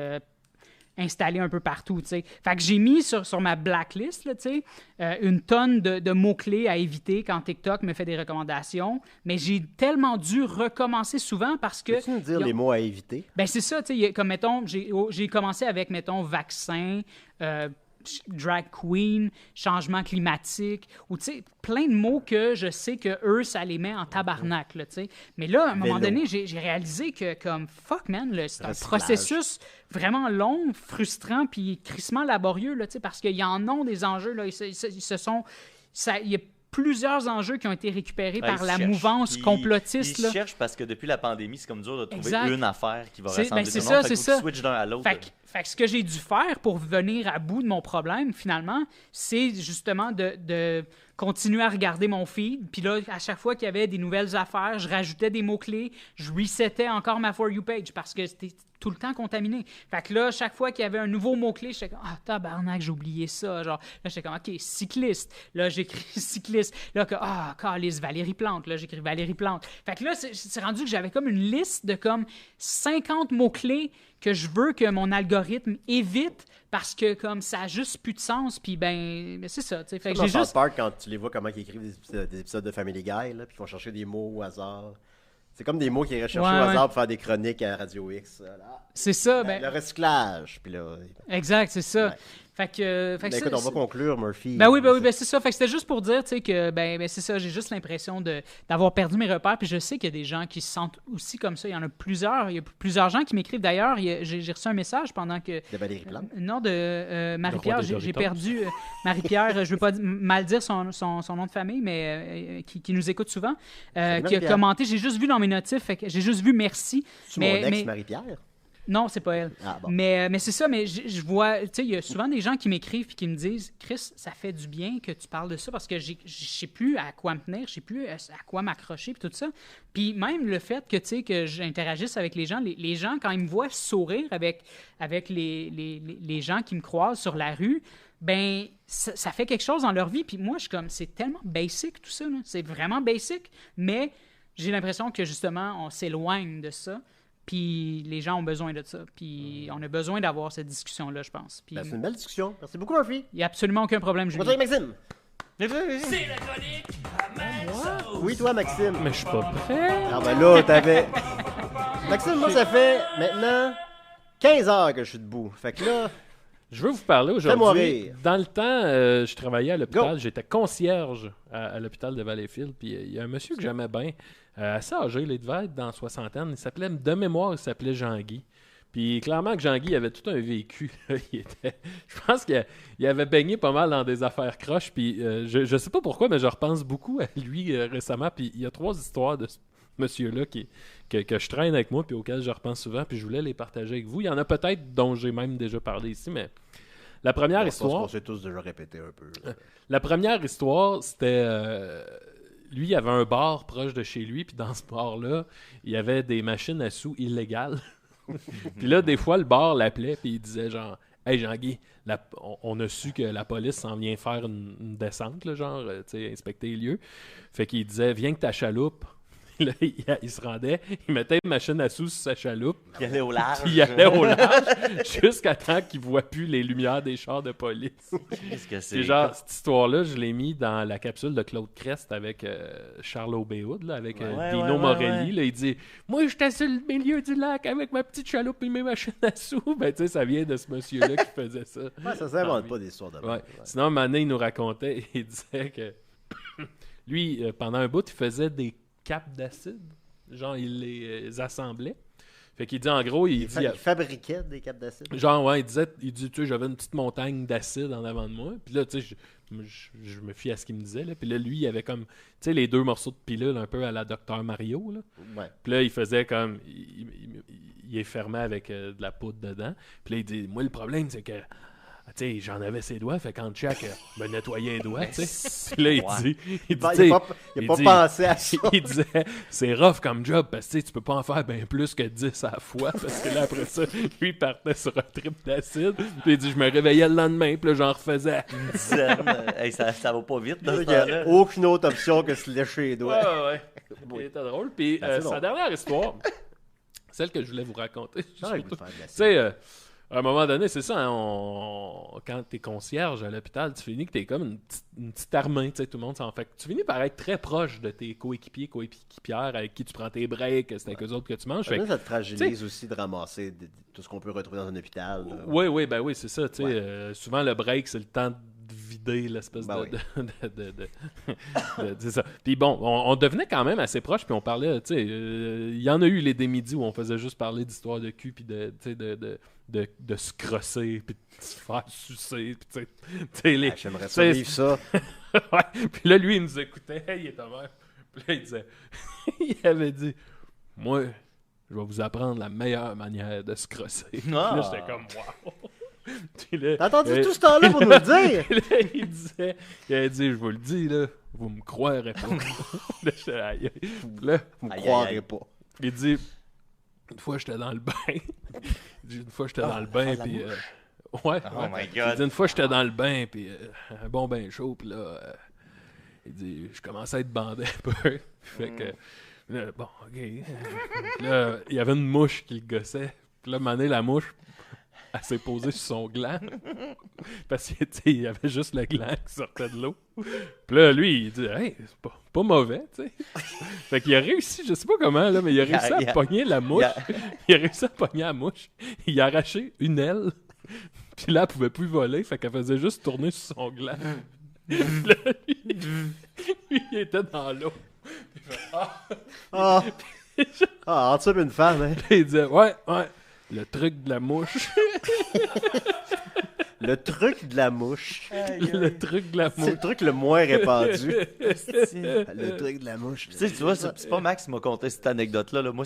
installé un peu partout, tu sais. Fait que j'ai mis sur ma blacklist, là, tu sais, une tonne de mots-clés à éviter quand TikTok me fait des recommandations, mais j'ai tellement dû recommencer souvent parce que... Peux-tu nous dire les mots à éviter? C'est ça, tu sais, comme, mettons, j'ai commencé avec, mettons, vaccin, drag queen, changement climatique, ou tu sais, plein de mots que je sais que eux, ça les met en tabarnak, là, tu sais. Mais là, à un moment donné, j'ai réalisé que, comme, fuck, man, c'est un processus vraiment long, frustrant, puis crissement laborieux, là, tu sais, parce qu'il y en a des enjeux, là, il y a plusieurs enjeux qui ont été récupérés par la mouvance complotiste. Ils cherchent parce que depuis la pandémie, c'est comme dur de trouver une affaire qui va c'est rassembler tout le monde. C'est ça. Switch d'un à l'autre. Fait que ce que j'ai dû faire pour venir à bout de mon problème, finalement, c'est justement de continuer à regarder mon feed. Puis là, à chaque fois qu'il y avait des nouvelles affaires, je rajoutais des mots-clés, je resetais encore ma For You page parce que tout le temps contaminé. Fait que là, chaque fois qu'il y avait un nouveau mot-clé, j'étais comme « Ah, tabarnak, j'ai oublié ça. » Genre, là, j'étais comme « OK, cycliste. » Là, j'écris « cycliste. » Là, « Ah, calice, Valérie Plante. » Là, j'écris « Valérie Plante. » Fait que là, c'est rendu que j'avais comme une liste de comme 50 mots-clés que je veux que mon algorithme évite parce que comme ça a juste plus de sens, puis ben c'est ça, tu sais. Fait que j'ai juste... Park, quand tu les vois comment ils écrivent des épisodes de Family Guy, là, puis ils vont chercher des mots au hasard. C'est comme des mots qu'ils iraient chercher au hasard pour faire des chroniques à Radio X. Là. C'est ça, ben... Le recyclage, puis là... Exact, c'est ça. Ouais. Fait que écoute, on va conclure, Murphy. Ben oui, c'est ça. Fait que c'était juste pour dire, tu sais, que ben c'est ça, j'ai juste l'impression d'avoir perdu mes repères, puis je sais qu'il y a des gens qui se sentent aussi comme ça. Il y en a plusieurs. Il y a plusieurs gens qui m'écrivent. D'ailleurs, j'ai reçu un message pendant que... De Valérie Plante? Non, de Marie-Pierre. J'ai perdu Marie-Pierre, je veux pas mal dire son nom de famille, mais qui nous écoute souvent, qui a commenté. J'ai juste vu dans mes notifs, fait que j'ai juste vu merci. C'est mon ex, Marie-Pierre? Non, c'est pas elle. Ah, bon. Mais c'est ça, mais je vois, tu sais, il y a souvent des gens qui m'écrivent et qui me disent « Chris, ça fait du bien que tu parles de ça parce que je sais plus à quoi me tenir, je sais plus à quoi m'accrocher puis tout ça. » Puis même le fait que, tu sais, que j'interagisse avec les gens, les gens, quand ils me voient sourire avec les gens qui me croisent sur la rue, ben ça fait quelque chose dans leur vie. Puis moi, je suis comme, c'est tellement basic tout ça, là. C'est vraiment basic, mais j'ai l'impression que justement, on s'éloigne de ça. Puis les gens ont besoin de ça. Puis on a besoin d'avoir cette discussion-là, je pense. Puis, c'est une belle discussion. Merci beaucoup, Murphy. Il n'y a absolument aucun problème, Julien. Bonjour, Maxime. C'est la chronique à Maxo. Oui, toi, Maxime. Mais je suis pas prêt. Ah ben là, t'avais... Maxime, moi, ça fait maintenant 15 heures que je suis debout. Fait que là... Je veux vous parler Fais-moi aujourd'hui. rire. Dans le temps, je travaillais à l'hôpital. Go. J'étais concierge à l'hôpital de Valleyfield. Puis il y a un monsieur que j'aimais bien, assez âgé, il devait être dans la soixantaine. Il s'appelait, de mémoire, il s'appelait Jean-Guy. Puis clairement que Jean-Guy avait tout un vécu. Je pense qu'il avait baigné pas mal dans des affaires croches. Puis je sais pas pourquoi, mais je repense beaucoup à lui récemment. Puis il y a 3 histoires de ce monsieur-là que je traîne avec moi puis auxquelles je repense souvent. Puis je voulais les partager avec vous. Il y en a peut-être dont j'ai même déjà parlé ici, mais la première histoire... On s'est tous déjà répété un peu. La première histoire, c'était... lui, il avait un bar proche de chez lui, puis dans ce bar-là, il y avait des machines à sous illégales. Puis là, des fois, le bar l'appelait, puis il disait genre « Hey Jean-Guy, on a su que la police s'en vient faire une descente, là, genre, tu sais, inspecter les lieux. » Fait qu'il disait « Viens que ta chaloupe. » Là, il se rendait, il mettait une machine à sous sur sa chaloupe. Il allait au large. Il allait au large jusqu'à temps qu'il ne voit plus les lumières des chars de police. Qu'est-ce que c'est? C'est genre, cette histoire-là, je l'ai mis dans la capsule de Claude Crest avec Charlot Béhoud, là, avec Dino Morelli. Là, il dit « Moi, j'étais sur le milieu du lac avec ma petite chaloupe et mes machines à sous. » Ben, tu sais, ça vient de ce monsieur-là qui faisait ça. Ouais, ça s'invente pas des histoires de ouais. Sinon, un moment donné, il nous racontait, il disait que lui, pendant un bout, il faisait des capes d'acide. Genre, il les assemblait. Fait qu'il dit, en gros, il fabriquait des capes d'acide. Genre, ouais, il dit, tu sais, j'avais une petite montagne d'acide en avant de moi. Puis là, tu sais, je me fie à ce qu'il me disait. Là. Puis là, lui, il avait comme, tu sais, les 2 morceaux de pilule un peu à la Dr Mario. Là. Ouais. Puis là, il faisait comme, il est fermé avec de la poudre dedans. Puis là, il dit, moi, le problème, c'est que, tu sais, j'en avais ses doigts, fait quand Chuck me nettoyait un doigt, tu sais. Puis là, il dit, il a pas pensé à ça. Il disait, c'est rough comme job, parce que tu peux pas en faire bien plus que 10 à la fois, parce que là, après ça, lui, il partait sur un trip d'acide. Puis il dit, je me réveillais le lendemain, puis là, j'en refaisais. Une dizaine. Hey, ça va pas vite, là. Il n'y a aucune autre option que se lécher les doigts. Ouais. Il était drôle. Puis sa dernière histoire, celle que je voulais vous raconter. Tu sais, à un moment donné, c'est ça, hein, quand t'es concierge à l'hôpital, tu finis que t'es comme une petite armée, tu sais, tout le monde s'en fait. Tu finis par être très proche de tes coéquipières avec qui tu prends tes breaks, c'est avec eux autres que tu manges. Ça te fragilise aussi de ramasser tout ce qu'on peut retrouver dans un hôpital. Oui, c'est ça, tu sais. Souvent, le break, c'est le temps de vider l'espèce c'est ça. Puis bon, on devenait quand même assez proches, puis on parlait, tu sais, il y en a eu les midis où on faisait juste parler d'histoires de cul, puis de se crosser, puis de se faire sucer, puis tu sais, les... J'aimerais ça vivre ça. Ouais, puis là, lui, il nous écoutait, il était mort. Puis là, il disait, il avait dit, moi, je vais vous apprendre la meilleure manière de se crosser. Puis là, j'étais comme, wow! T'as entendu tout ce temps-là pour nous le dire? Là, il a dit, je vous le dis, là, vous me croirez pas. Là, vous me croirez pas. Il dit, une fois, j'étais dans le bain, Il dit, une fois, j'étais dans le bain, puis... ouais. Oh my Il God. dit, une fois, j'étais dans le bain, puis un bon bain chaud, puis là... il dit, je commençais à être bandé un peu. Fait que... là, bon, OK. Là, il y avait une mouche qui le gossait. Puis là, mané, la mouche, elle s'est posée sur son gland. Parce que, tu sais, il y avait juste le gland qui sortait de l'eau. Puis là, lui, il dit, hey, c'est pas mauvais, tu sais. Fait qu'il a réussi, je sais pas comment, là, mais il a réussi à pogner la mouche. Il a réussi à pogner la mouche. Il a arraché une aile. Puis là, elle pouvait plus voler. Fait qu'elle faisait juste tourner sur son gland. Là, lui, il était dans l'eau. Il fait, en dessous d'une femme, hein. il disait, ouais, le truc de la mouche. Le truc de la mouche. Le truc de la C'est mouche. le truc le moins répandu. Le truc de la mouche. Tu sais, tu vois, c'est pas Max qui m'a conté cette anecdote-là. Là. Moi,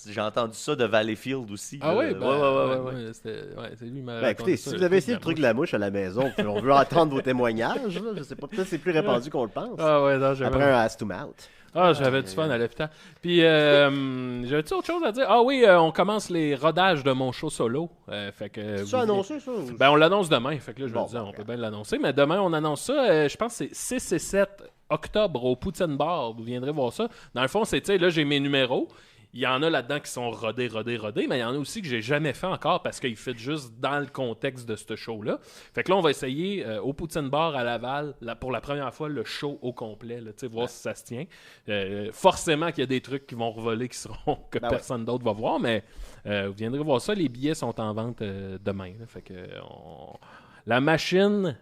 j'ai entendu ça de Valleyfield aussi. Ah là. oui? Ouais. C'est lui qui m'a Ben écoutez, si vous avez essayé le truc de la mouche à la maison, puis on veut entendre vos témoignages, là, je sais pas, peut-être c'est plus répandu qu'on le pense. Ah ouais, non, j'avais... Après un ass to mouth. Ah, j'avais du fun à l'hôpital. Puis, j'avais-tu autre chose à dire? Ah oui, on commence les rodages de mon show solo. Fait que... C'est annoncé, ça? Ben, on l'annonce demain. Fait que là, je me disais, on ok. peut bien l'annoncer. Mais demain, on annonce ça. Je pense que c'est 6 et 7 octobre au Poutine Bar. Vous viendrez voir ça. Dans le fond, c'est, tu sais, là, j'ai mes numéros. Il y en a là-dedans qui sont rodés, mais il y en a aussi que j'ai jamais fait encore parce qu'ils fit juste dans le contexte de ce show-là. Fait que là, on va essayer au Poutine Bar à Laval, pour la première fois, le show au complet, là, voir si ça se tient. Forcément qu'il y a des trucs qui vont revoler qui seront que personne d'autre va voir, mais vous viendrez voir ça. Les billets sont en vente demain. Là. Fait que la machine...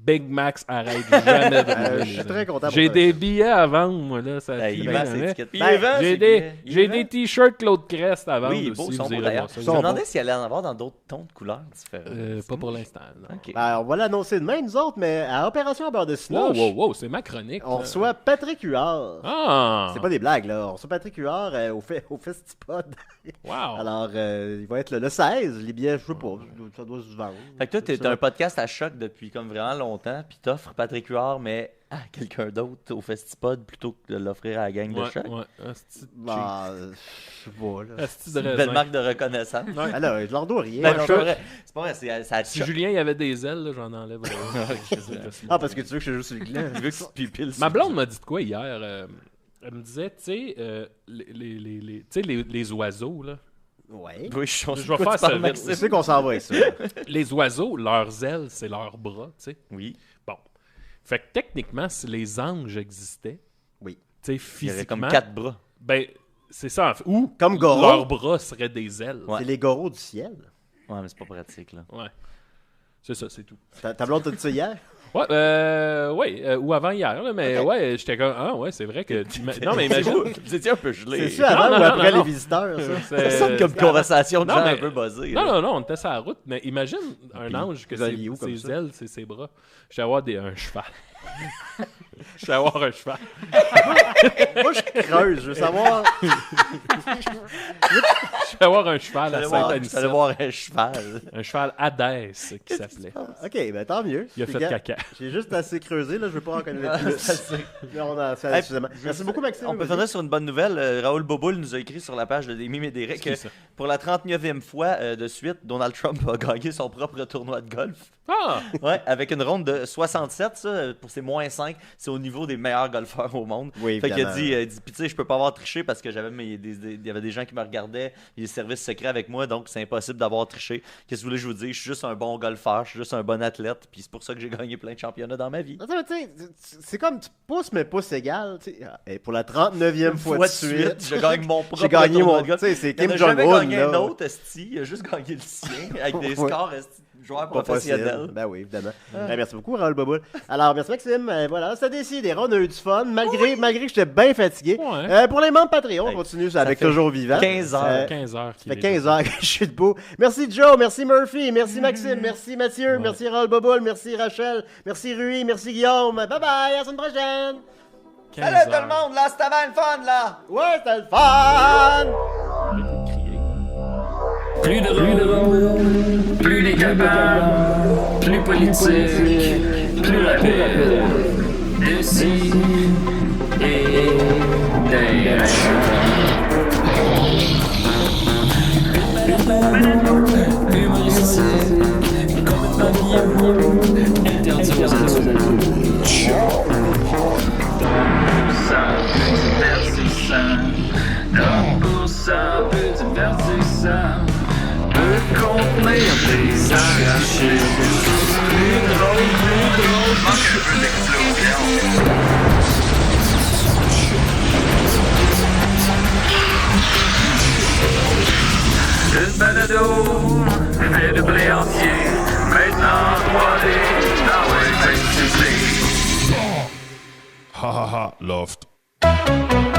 Big Max arrête jamais de rouler. Je suis très content pour J'ai toi, des ça. billets à vendre, moi, là. Ça Il file vend bien, ses hein. tickets. Puis Ben, il vend j'ai ses des, billets. j'ai des t-shirts Claude Crest à vendre Oui, ils aussi. sont vous beaux irez d'ailleurs. voir ça. Je me demandais s'il allait en avoir dans d'autres tons de couleurs différents. Pas pour l'instant, non. Ok. Ben, on va l'annoncer demain, nous autres, mais à Opération Beurre de Slush, Wow, c'est ma chronique. on là. reçoit Patrick Huard. Ah! C'est pas des blagues, là. On reçoit Patrick Huard au Festipod. Wow! Alors, il va être le 16. Les billets, je sais pas, ça doit se vendre. Fait que toi, t'es un podcast à choc depuis comme vraiment longtemps, puis t'offres Patrick Huard, mais à quelqu'un d'autre au Festipod plutôt que de l'offrir à la gang de choc. Je sais pas, là. Asti de Belle raisin. marque de reconnaissance. Ouais. Alors, je leur dois rien. Ben non, c'est pas vrai, c'est à Si choc. Julien il avait des ailes, là, j'en enlève. Parce que tu veux que je joue sur le gland. Il veut que tu te pupilles. Ma blonde m'a dit de quoi hier? Elle me disait, tu sais, les oiseaux, là. Ouais. Oui, je vais faire ça vite. Tu sais qu'on s'en va avec ça. Les oiseaux, leurs ailes, c'est leurs bras, tu sais. Oui. Bon. Fait que techniquement, si les anges existaient, Oui. tu sais, Il y physiquement... aurait comme 4 bras. Ben, c'est ça. En fait. Ou Comme Goro. leurs bras seraient des ailes. Ouais. C'est les goros du ciel. Ouais, mais c'est pas pratique, là. Ouais. C'est ça, c'est tout. Ta blonde t'a dit ça hier? Ouais, ou avant hier, là, mais Ok. ouais, j'étais comme, ah ouais, c'est vrai que... Non, mais imagine... Vous étiez un peu gelé. C'est-tu avant ou après non. les visiteurs, ça? Ça sonne comme conversation de Non, gens mais- un peu buzzés. Non, on était sur la route, mais imagine un ange que vous alliez où comme ses ça? ailes, c'est ses bras. Je vais avoir un cheval. Je vais avoir un cheval. Moi, je creuse. Je veux savoir. Je vais avoir un cheval à J'allais Saint-Anicette. voir un cheval. Un cheval Hadès qui s'appelait. OK, ben tant mieux. Il a fait Regarde, caca. J'ai juste assez creusé, là. Je veux pas en connaître plus. Mais on en fait suffisamment. Merci beaucoup, Maxime. On peut Vas-y. finir sur une bonne nouvelle. Raoul Boboul nous a écrit sur la page de Des Mimes et des Recs C'est que qui, ça? pour la 39e fois de suite, Donald Trump a gagné son propre tournoi de golf. Ah! Ouais, avec une ronde de 67, ça, pour ses moins 5, c'est au niveau des meilleurs golfeurs au monde. Oui, Fait qu'il a évidemment. dit, puis tu sais, je peux pas avoir triché parce que j'avais il y avait des gens qui me regardaient, il y a des services secrets avec moi, donc c'est impossible d'avoir triché. Qu'est-ce que vous voulez que je vous dise? Je suis juste un bon golfeur, je suis juste un bon athlète, puis c'est pour ça que j'ai gagné plein de championnats dans ma vie. Attends, mais tu sais, c'est comme tu pousses, mais pouces égal. Tu sais. Et pour la 39e fois de suite, je gagne mon propre j'ai gagné tournoi mon. de Tu golf. sais, c'est Il en Kim a jamais Jong-un. gagné un là. autre, esti. Il a juste gagné le sien avec des Ouais. scores, esti, joueurs Pas professionnels. possible. Ben oui, évidemment. Ben, merci beaucoup, Raoul Boboul. Alors, merci Maxime. Voilà, c'était décidé. On a eu du fun, malgré que j'étais bien fatigué. Ouais. Pour les membres Patreon, on Hey, continue ça avec fait Toujours Vivant. 15 heures. 15 heures. Ça fait 15 heures que je suis debout. Merci Joe, merci Murphy, merci Maxime, merci Mathieu, merci Raoul Boboul, merci Rachel, merci Rui, merci Guillaume. Bye bye, à la semaine prochaine. Salut tout le monde, là, c'était avant le fun, là! Ouais, c'était le fun. Plus drôle, plus décapable, plus politique, plus rapide. D'ici et d'ailleurs. divertissant, peu divertissant, peut contenir des arrachés. Plus drôle, manque un peu d'explosion. Une balado fait de blé entier, maintenant 3D, dans le basically. Ha ha ha, Loft.